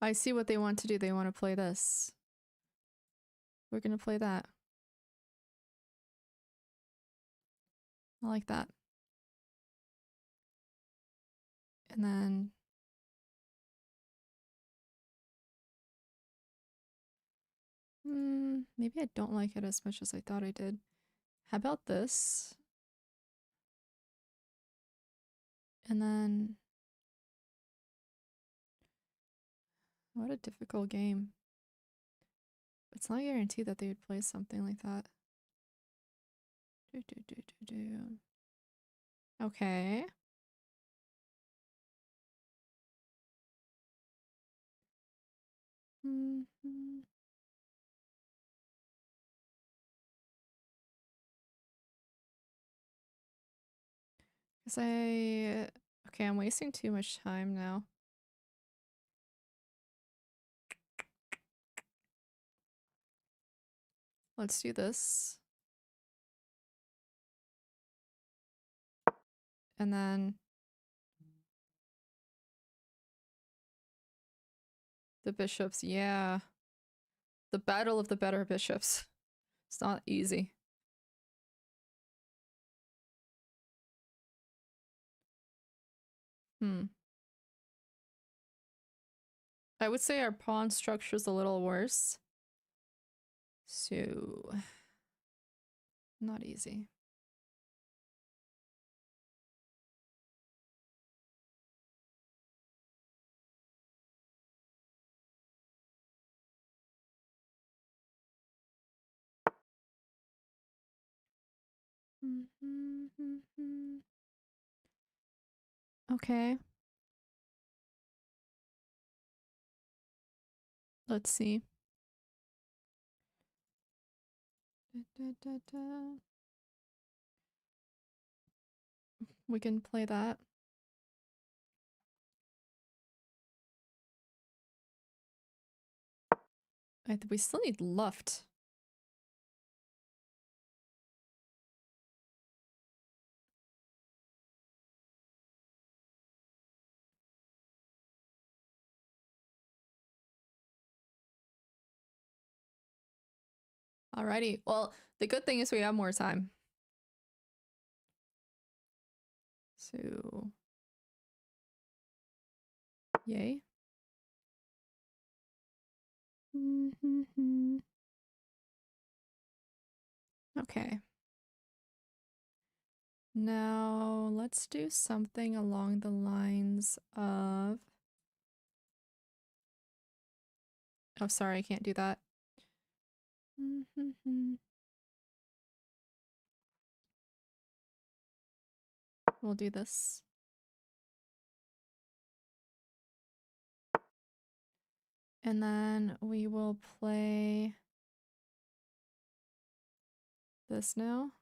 I see what they want to do. They want to play this. We're gonna play that. I like that. And then maybe I don't like it as much as I thought I did. How about this? And then what a difficult game. It's not guaranteed that they would play something like that. Okay. Because okay, I'm wasting too much time now. Let's do this. And then the bishops, yeah. The battle of the better bishops. It's not easy. I would say our pawn structure is a little worse. So, not easy. Okay. Let's see. We can play that. We still need Luft. Alrighty. Well, the good thing is we have more time. So, yay. Okay. Now, let's do something along the lines of... Oh, sorry, I can't do that. We'll do this. And then we will play this now.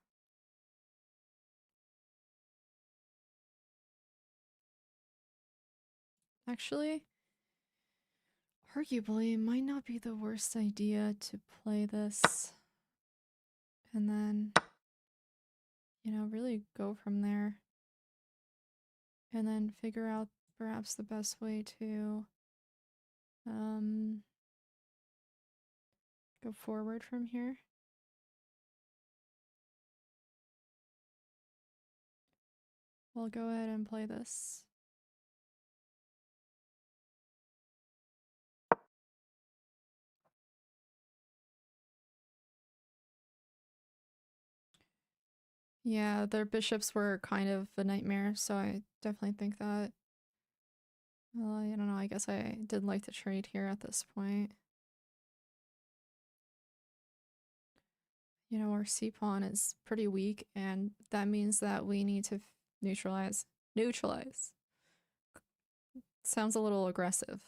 Actually, arguably, it might not be the worst idea to play this and then, you know, really go from there. And then figure out perhaps the best way to go forward from here. We'll go ahead and play this. Yeah, their bishops were kind of a nightmare, so I definitely think that. Well, I don't know, I guess I did like to trade here at this point. You know, our c-pawn is pretty weak, and that means that we need to neutralize. Neutralize. Sounds a little aggressive.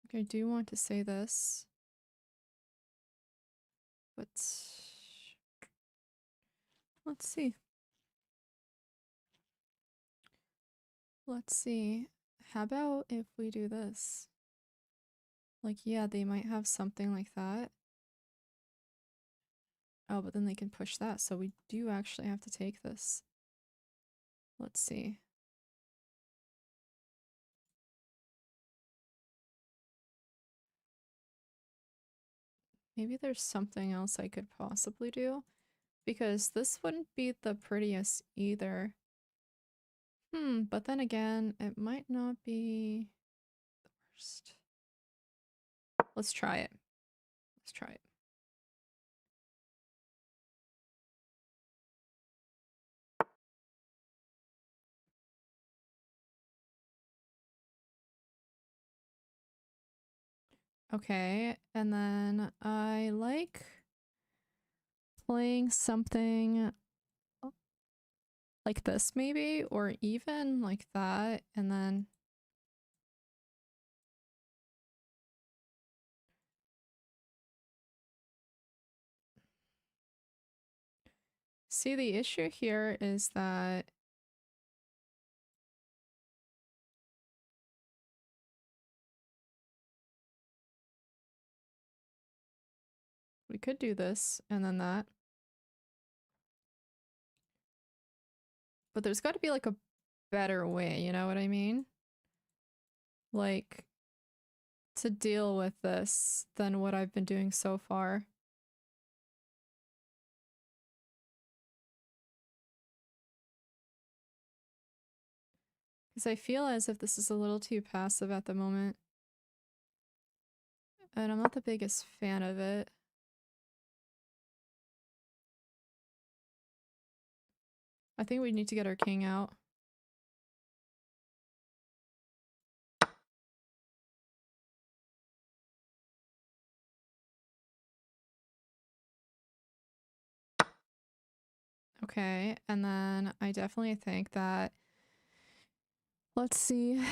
Okay, I do want to say this, but let's see. Let's see. How about if we do this? Like, yeah, they might have something like that. Oh, but then they can push that, so we do actually have to take this. Let's see. Maybe there's something else I could possibly do, because this wouldn't be the prettiest either. But then again, it might not be the worst. Let's try it. Let's try it. Okay, and then I like playing something like this maybe, or even like that, and then see, the issue here is that we could do this and then that. But there's got to be like a better way, you know what I mean? Like, to deal with this than what I've been doing so far. Because I feel as if this is a little too passive at the moment. And I'm not the biggest fan of it. I think we need to get our king out. Okay, and then I definitely think that let's see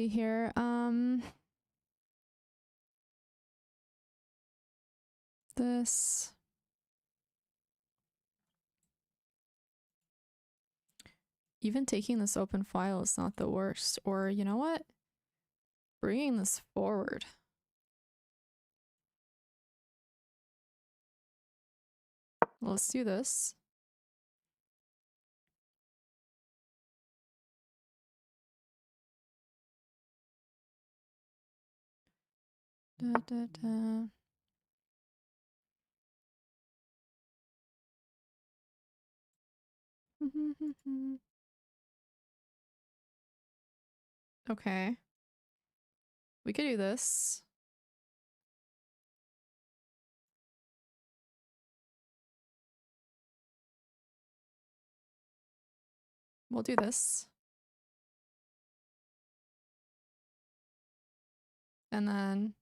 here. This even taking this open file is not the worst, or you know what? Bringing this forward. Let's do this. Da, da, da. Okay. We could do this. We'll do this. And then...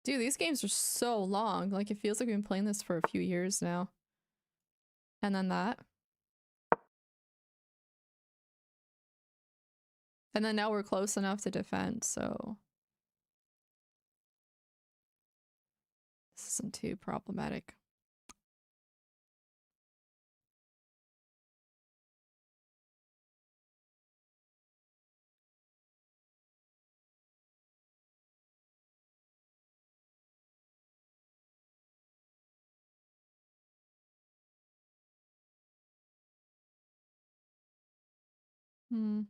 Dude, these games are so long. Like, it feels like we've been playing this for a few years now. And then that. And then now we're close enough to defend, so... This isn't too problematic. Hmm.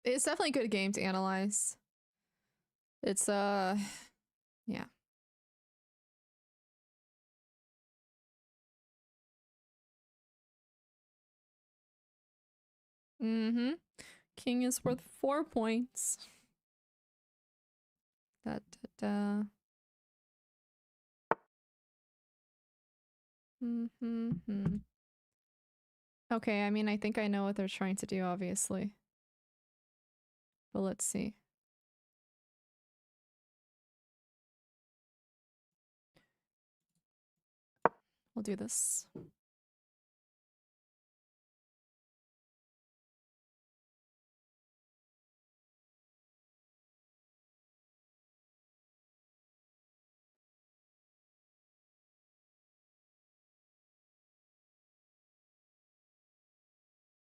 It's definitely a good game to analyze. It's, yeah. Mm-hmm. King is worth 4 points. Da, da, da. Mm-hmm. Okay, I mean, I think I know what they're trying to do, obviously. But let's see. We'll do this.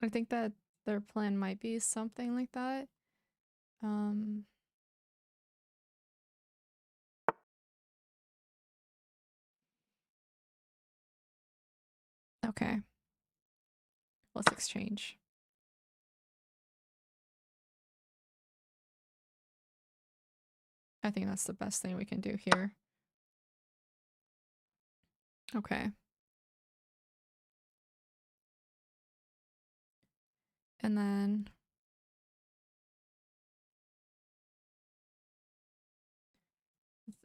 I think that their plan might be something like that. Okay. Let's exchange. I think that's the best thing we can do here. Okay. And then...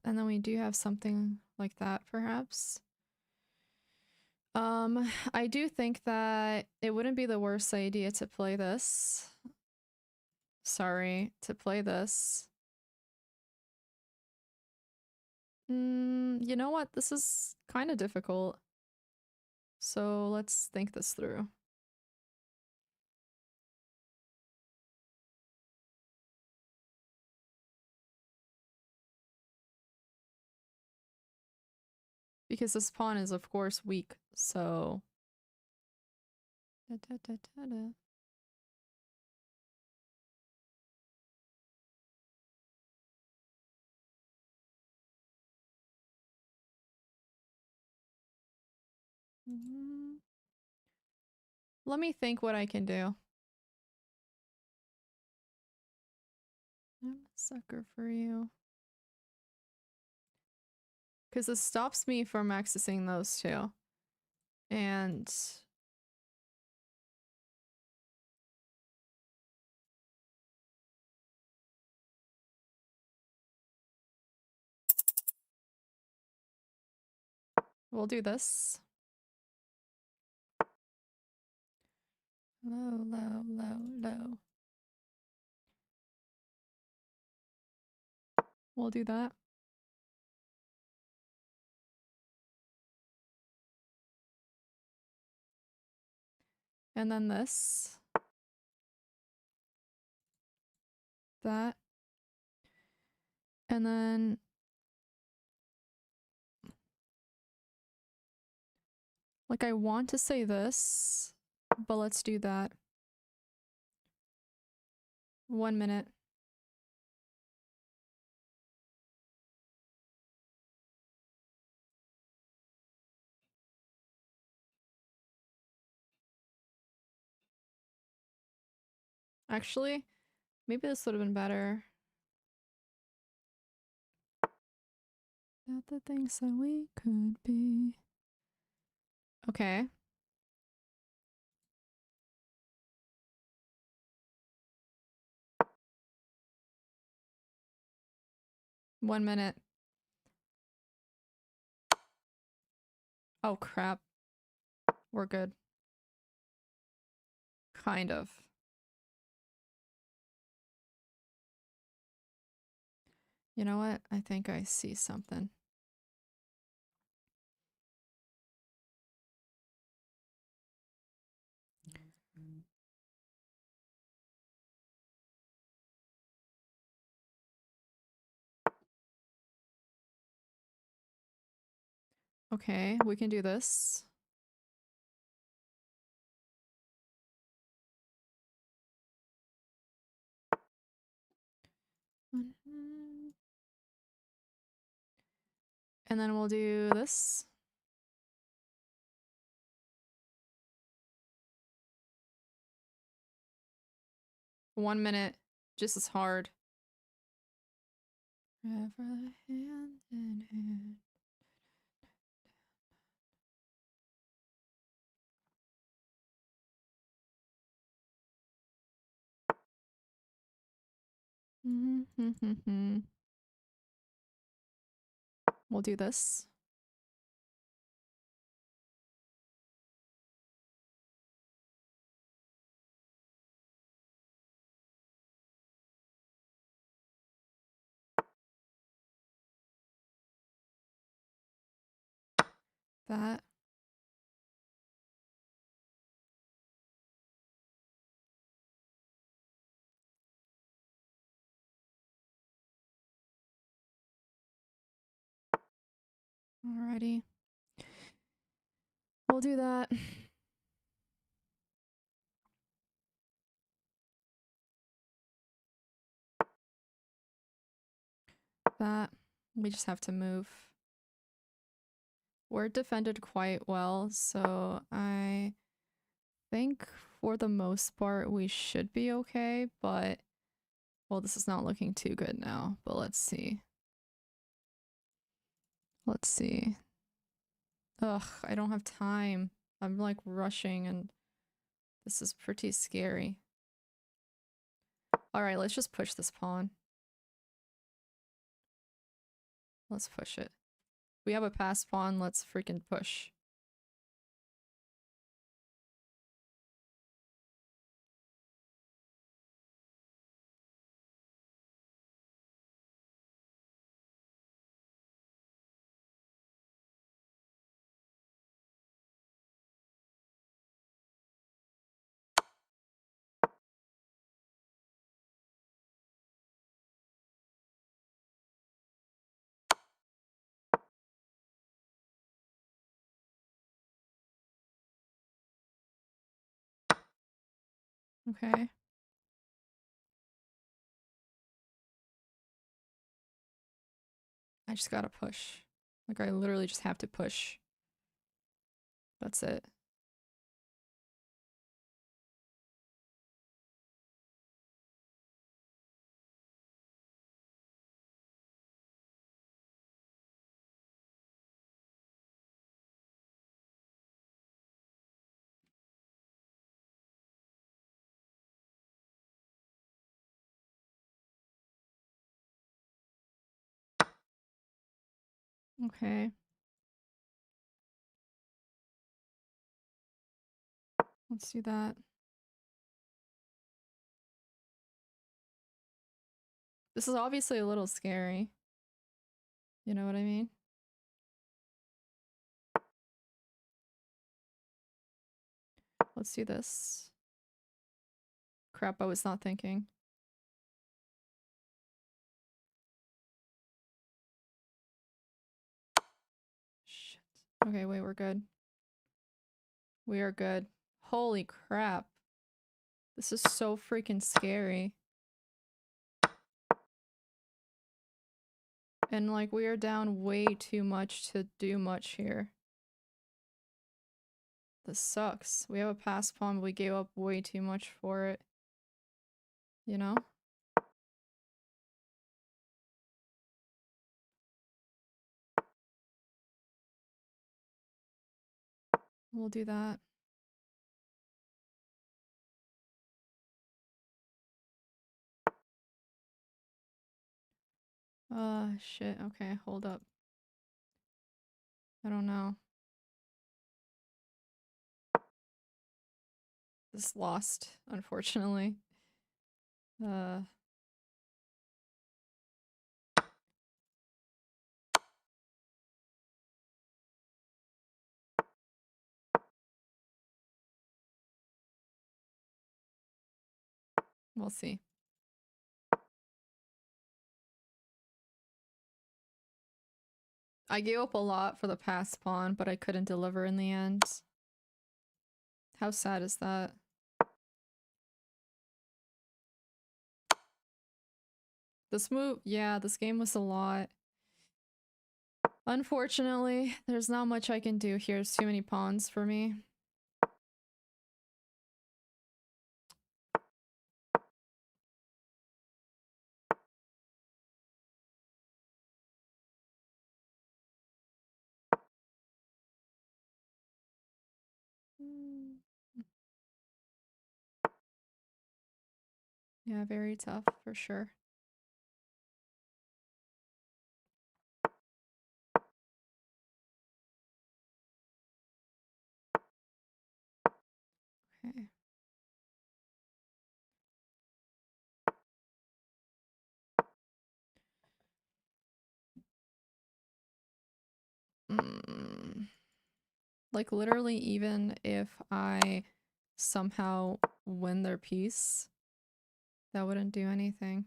And then we do have something like that, perhaps. I do think that it wouldn't be the worst idea to play this. Sorry, to play this. You know what? This is kind of difficult. So let's think this through. Because this pawn is, of course, weak, so... Da, da, da, da, da. Let me think what I can do. I'm a sucker for you. Because this stops me from accessing those two. And... We'll do this. Low, low, low, low. We'll do that. And then this. That. And then... Like, I want to say this, but let's do that. 1 minute. Actually, maybe this would have been better. Not the things that we could be. Okay. One minute. Oh crap. We're good. Kind of. You know what? I think I see something. Okay, we can do this. And then we'll do this. One minute, just as hard. Forever hand in hand. We'll do this. That. Alrighty. We'll do that. That. We just have to move. We're defended quite well, so I think for the most part we should be okay, but well, this is not looking too good now, but let's see. Let's see. Ugh, I don't have time. I'm like rushing and this is pretty scary. Alright, let's just push this pawn. Let's push it. We have a pass pawn, let's freaking push. Okay. I just gotta push. Like, I literally just have to push. That's it. Okay. Let's do that. This is obviously a little scary. You know what I mean? Let's do this. Crap, I was not thinking. Shit. Okay, wait, we're good. We are good. Holy crap. This is so freaking scary. And like, we are down way too much to do much here. This sucks. We have a pass pawn, but we gave up way too much for it. you know? We'll do that. Shit. Okay, hold up. I don't know. This lost, unfortunately. Uh, we'll see. I gave up a lot for the past pawn, but I couldn't deliver in the end. How sad is that? This move, yeah, this game was a lot. Unfortunately, there's not much I can do here. There's too many pawns for me. Yeah, very tough for sure. Okay. Like literally even if I somehow win their piece, that wouldn't do anything.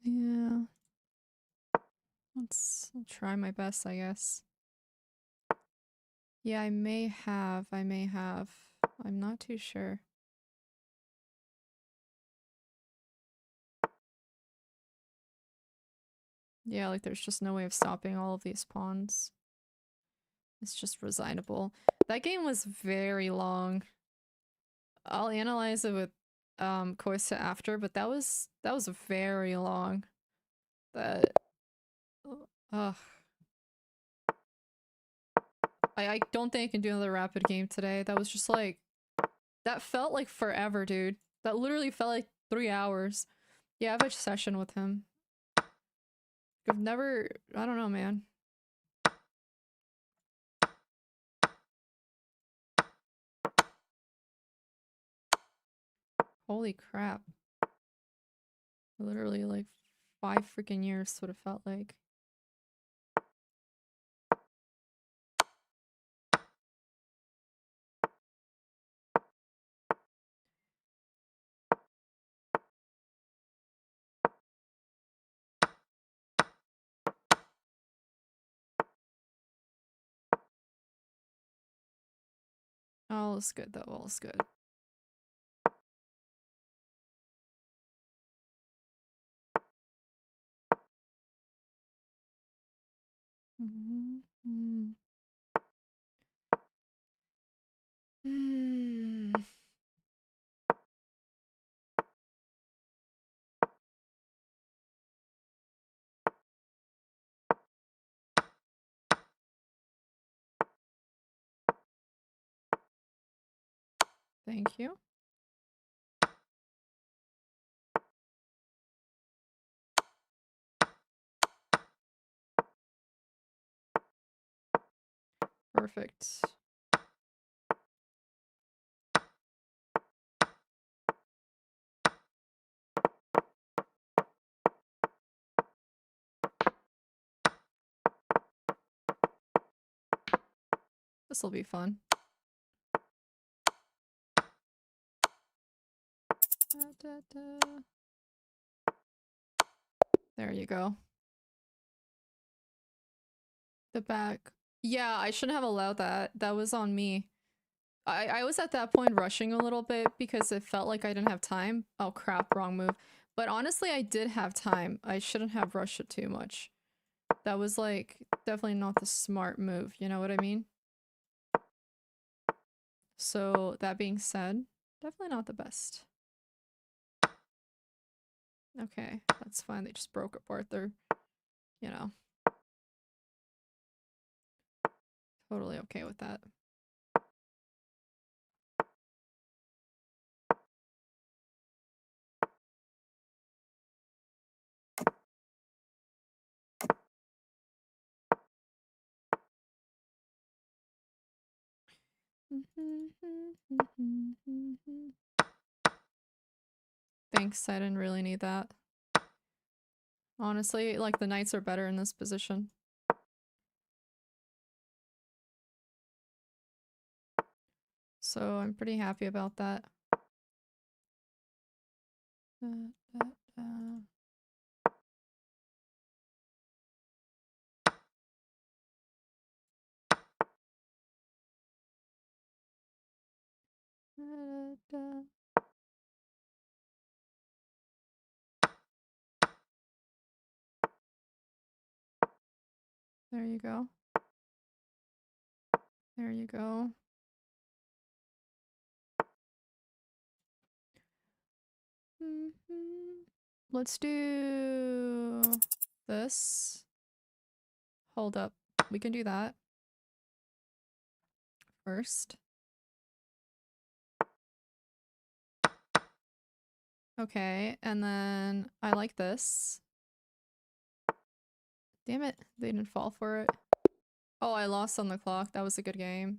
Yeah. I'll try my best, I guess. Yeah, I may have. I'm not too sure. Yeah, like there's just no way of stopping all of these pawns. It's just resignable. That game was very long. I'll analyze it with Koista after, but that was very long. That ugh. I don't think I can do another rapid game today. That was just like that felt like forever, dude. That literally felt like 3 hours. Yeah, I have a session with him. I've never I don't know, man. Holy crap. Literally like 5 freaking years what it felt like. All is good though, all is good. Thank you. Perfect. This will be fun. There you go. The back. Yeah, I shouldn't have allowed that. That was on me. I was at that point rushing a little bit because it felt like I didn't have time. Oh crap, wrong move. But honestly, I did have time. I shouldn't have rushed it too much. That was like definitely not the smart move, you know what I mean? So that being said, definitely not the best. Okay, that's fine. They just broke apart their, you know, totally okay with that. Thanks, I didn't really need that. Honestly, like the knights are better in this position. So I'm pretty happy about that. There you go. There you go. Let's do this. Hold up. We can do that first. Okay, and then I like this. Damn it, they didn't fall for it. Oh, I lost on the clock. That was a good game.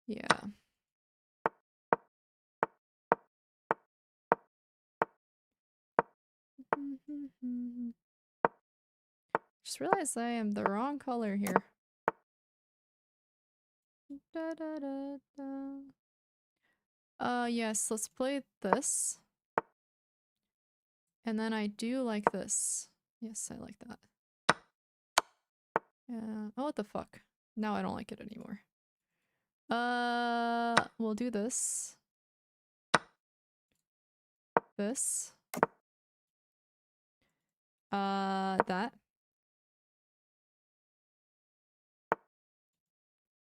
Yeah. Just realized I am the wrong color here. Yes, let's play this. And then I do like this. Yes, I like that. Yeah. Oh, what the fuck? Now I don't like it anymore. We'll do this. This. That.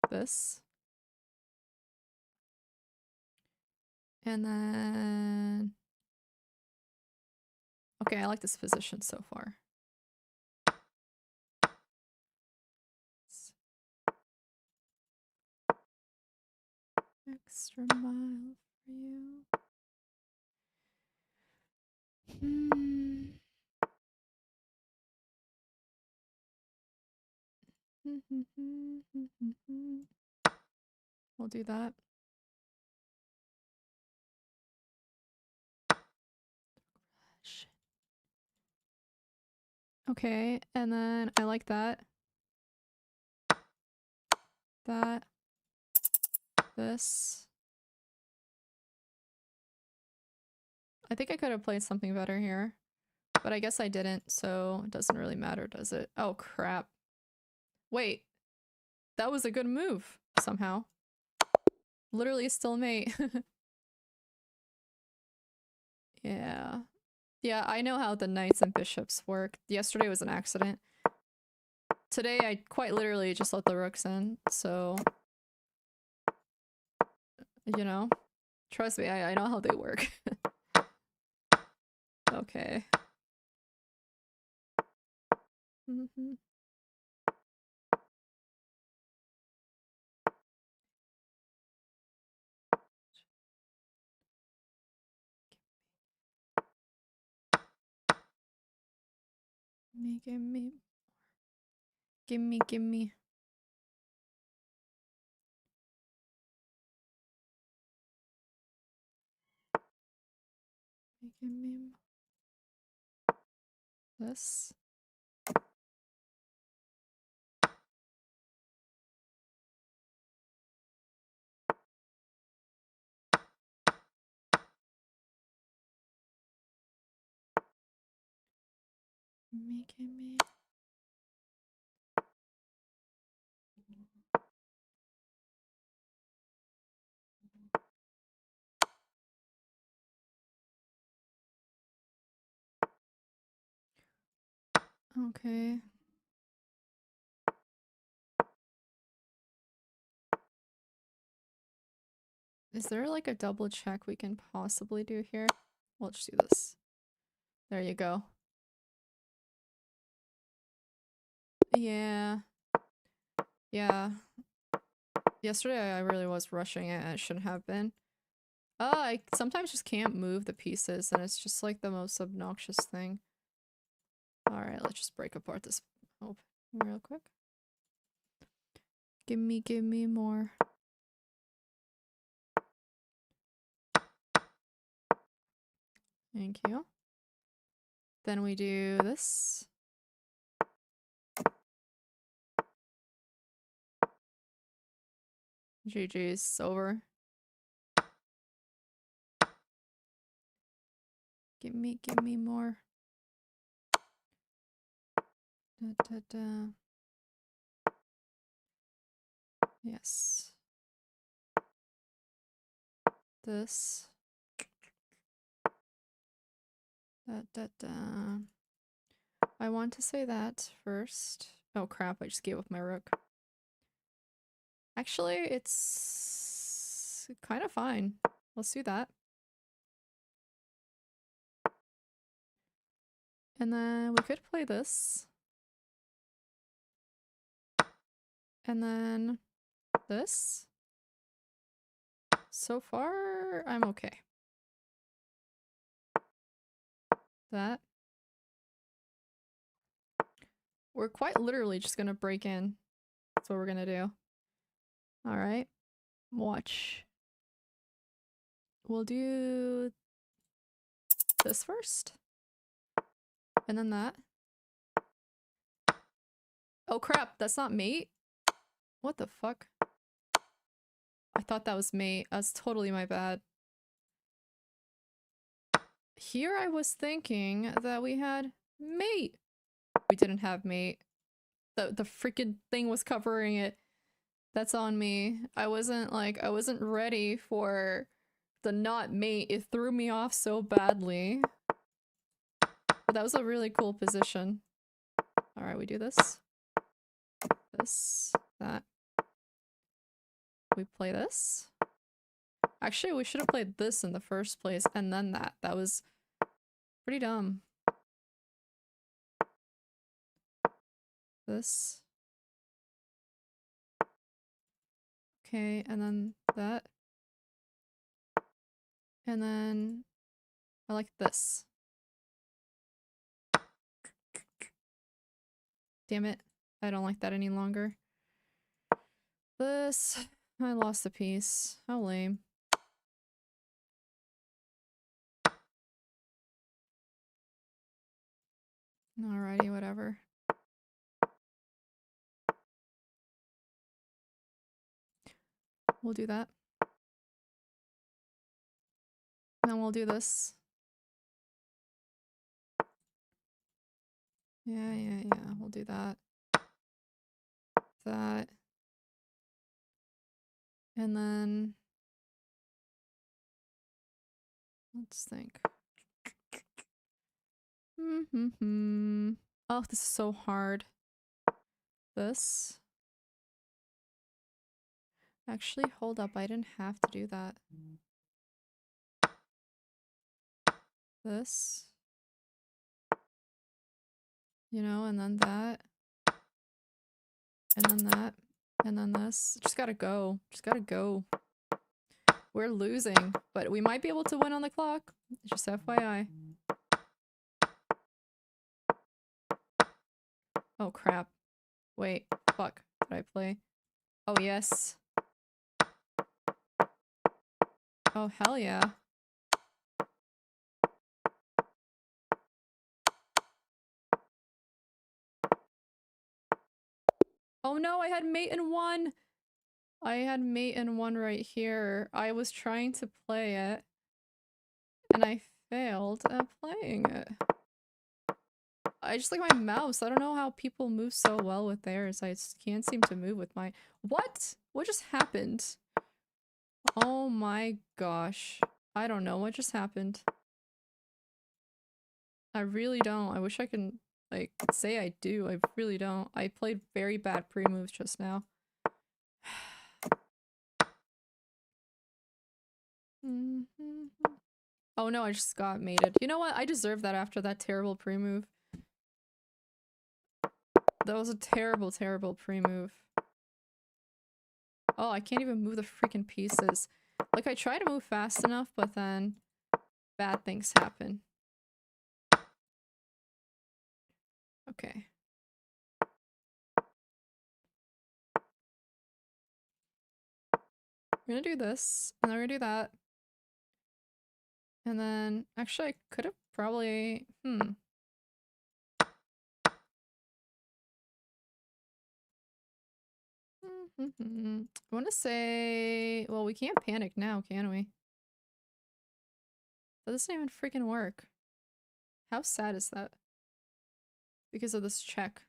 This. And then... Okay, I like this position so far. Extra mile for you. We'll do that. Okay, and then I like that. That. This. I think I could have played something better here. But I guess I didn't, so it doesn't really matter, does it? Oh, crap. Wait. That was a good move, somehow. Literally a stalemate. Yeah. Yeah, I know how the knights and bishops work. Yesterday was an accident. Today, I quite literally just let the rooks in, so... You know? Trust me, I know how they work. Okay. Gimme. Gimme, gimme. Gimme. This. Gimme. Okay. Is there like a double check we can possibly do here? We'll just do this. There you go. Yeah. Yeah. Yesterday I really was rushing it and it shouldn't have been. I sometimes just can't move the pieces and it's just like the most obnoxious thing. Alright, let's just break apart this hope real quick. Give me more. Thank you. Then we do this. GG's over. Give me more. Da, da, da. Yes. This. Da, da, da. I want to say that first. Oh crap, I just gave up my rook. Actually, it's kind of fine. Let's do that. And then we could play this. And then this. So far, I'm okay. That. We're quite literally just gonna break in. That's what we're gonna do. Alright. Watch. We'll do this first. And then that. Oh crap, that's not mate? What the fuck? I thought that was mate. That's totally my bad. Here I was thinking that we had mate. We didn't have mate. The freaking thing was covering it. That's on me. I wasn't ready for the not mate. It threw me off so badly. But that was a really cool position. Alright, we do this. This. That. We play this. Actually, we should have played this in the first place and then that. That was pretty dumb. This. Okay, and then that. And then I like this. Damn it. I don't like that any longer. This. I lost a piece. How lame. Alrighty, whatever. We'll do that. And then we'll do this. Yeah. We'll do that. That. And then... let's think. Oh, this is so hard. This. Actually, hold up. I didn't have to do that. This. You know, and then that. And then that. And then this. Just gotta go. Just gotta go. We're losing, but we might be able to win on the clock. Just FYI. Oh crap. Wait, fuck. Did I play? Oh yes. Oh hell yeah. Oh no, I had mate in one! I had mate in one right here. I was trying to play it. And I failed at playing it. I just like my mouse. I don't know how people move so well with theirs. I just can't seem to move with my— What? What just happened? Oh my gosh. I don't know what just happened. I really don't. I wish I could, like, say I do. I really don't. I played very bad pre-moves just now. Oh no, I just got mated. You know what? I deserve that after that terrible pre-move. That was a terrible, terrible pre-move. Oh, I can't even move the freaking pieces. Like, I try to move fast enough, but then bad things happen. Okay. We're gonna do this, and then we're gonna do that. And then, actually, I could have probably, I want to say, well, we can't panic now, can we? That doesn't even freaking work. How sad is that? Because of this check.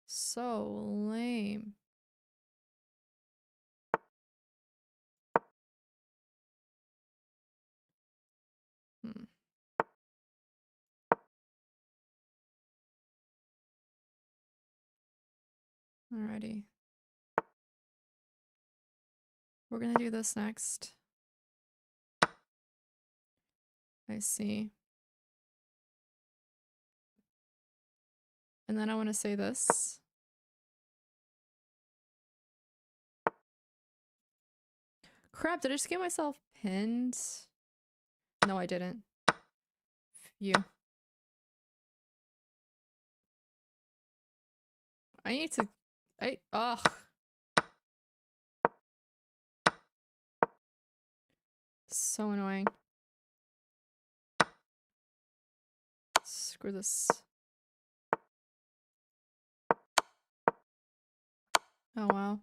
So lame. Alrighty. We're gonna do this next. I see. And then I want to say this. Crap, did I just get myself pinned? No, I didn't. You. I need to... Ugh. So annoying. Screw this. Oh, wow.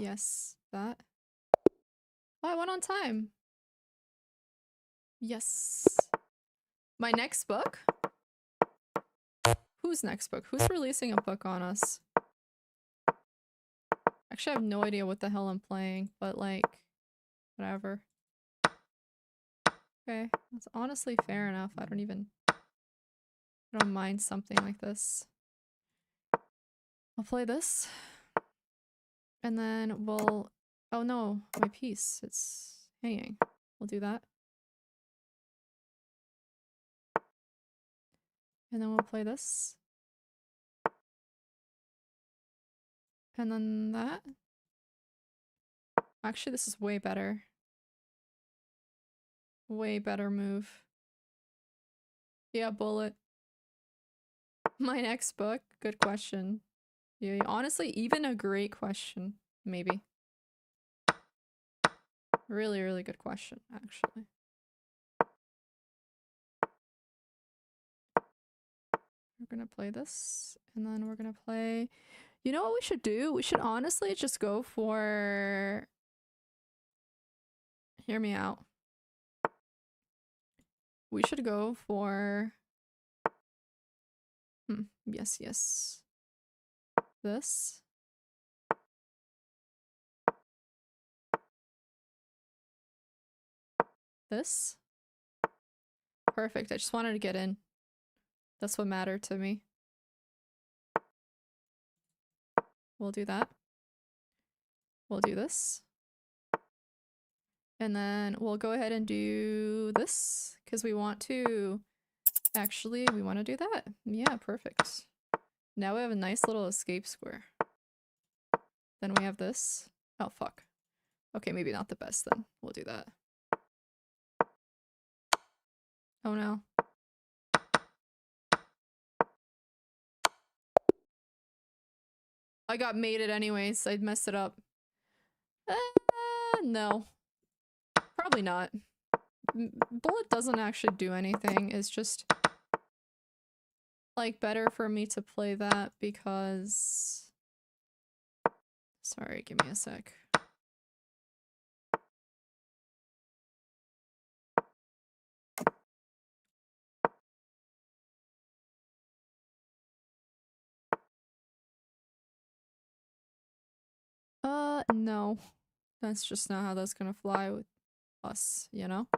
Yes. That. Oh, I went on time. Yes. My next book? Whose next book? Who's releasing a book on us? Actually, I have no idea what the hell I'm playing, but like, whatever. Okay, that's honestly fair enough. I don't mind something like this. I'll play this. And then we'll... Oh no, my piece. It's hanging. We'll do that. And then we'll play this. And then that. Actually, this is way better. Way better move. Yeah, bullet. My next book? Good question. Yeah, honestly, even a great question. Maybe. Really, really good question, actually. We're gonna play this, and then we're gonna play... You know what we should do? We should honestly just go for... Hear me out. We should go for... Yes, yes. This. This. Perfect. I just wanted to get in. That's what mattered to me. We'll do that. We'll do this. And then we'll go ahead and do this because we want to... Actually, we want to do that. Yeah, perfect. Now we have a nice little escape square. Then we have this. Oh, fuck. Okay, maybe not the best then. We'll do that. Oh no. I got mated anyways. I messed it up. No. Probably not. Bullet doesn't actually do anything. It's just like better for me to play that because... Sorry, give me a sec. No. That's just not how that's gonna fly with us, you know?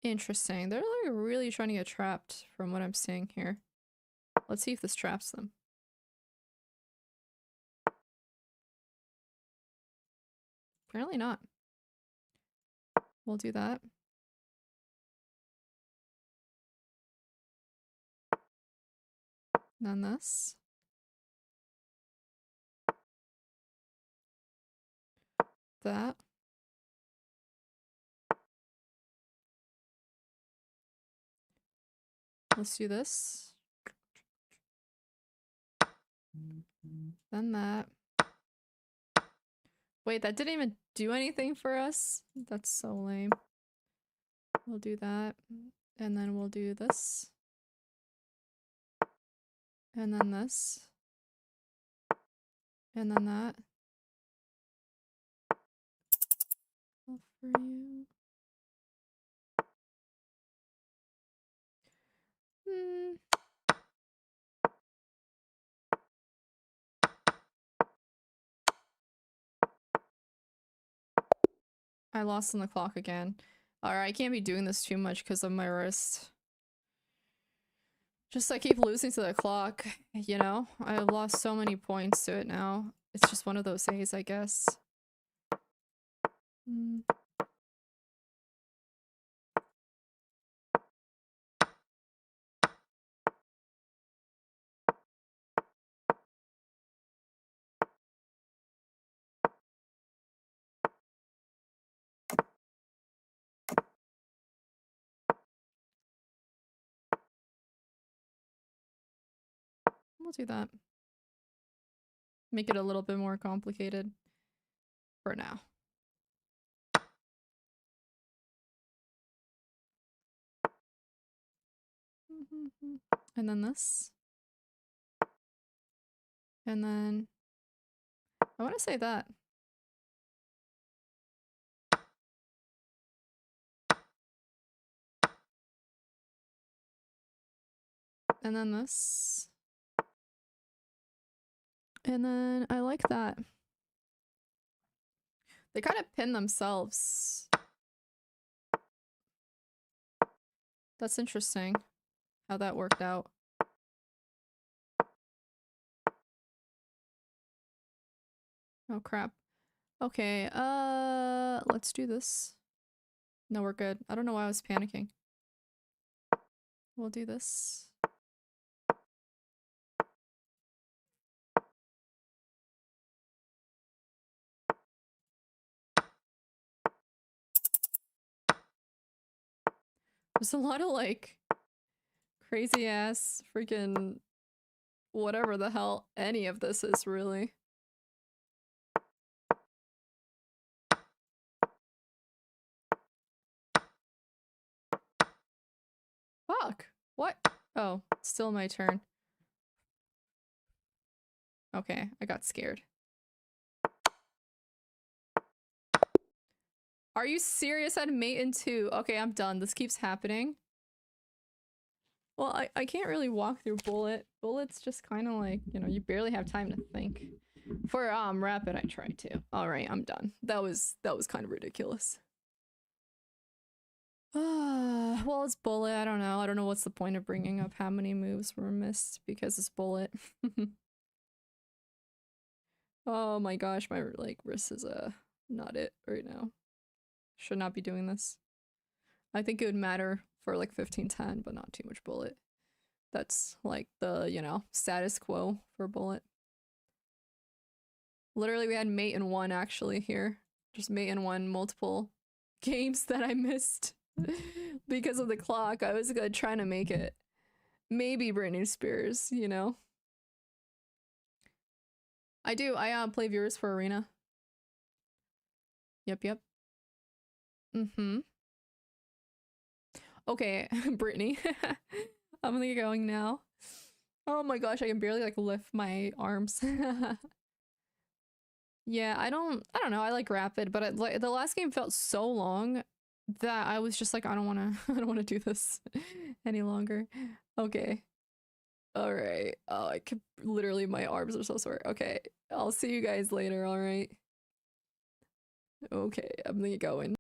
Interesting. They're like really trying to get trapped from what I'm seeing here. Let's see if this traps them. Apparently not. We'll do that. Then this. That. Let's do this. Then that. Wait, that didn't even do anything for us? That's so lame. We'll do that. And then we'll do this. And then this. And then that. All for you. I lost on the clock again. Alright, I can't be doing this too much because of my wrist. Just I keep losing to the clock, you know? I've lost so many points to it now. It's just one of those days, I guess. We'll do that. Make it a little bit more complicated. For now. And then this. And then I want to say that. And then this. And then I like that. They kind of pin themselves. That's interesting how that worked out. Oh crap. Okay, let's do this. No, we're good. I don't know why I was panicking. We'll do this. There's a lot of like crazy ass freaking whatever the hell any of this is really. Fuck. What? Oh, still my turn. Okay, I got scared. Are you serious? I had mate in 2. Okay, I'm done. This keeps happening. Well, I can't really walk through bullet. Bullet's just kind of like, you know, you barely have time to think. For rapid, I tried to. All right, I'm done. That was kind of ridiculous. Well, it's bullet. I don't know. I don't know what's the point of bringing up how many moves were missed because it's bullet. Oh my gosh, my like wrist is not it right now. Should not be doing this. I think it would matter for like 15-10, but not too much bullet. That's like the, you know, status quo for bullet. Literally, we had mate in 1 actually here. Just mate in 1 multiple games that I missed because of the clock. I was trying to make it. Maybe Britney Spears, you know? I do. I play viewers for Arena. Yep. Mm-hmm. Okay, Britney. I'm gonna get going now. Oh my gosh, I can barely like lift my arms. Yeah, I don't know. I like rapid, but the last game felt so long that I was just like, I don't want to I don't want to do this any longer. Okay. All right. Oh, I could literally my arms are so sore. Okay. I'll see you guys later, all right? Okay, I'm gonna get going.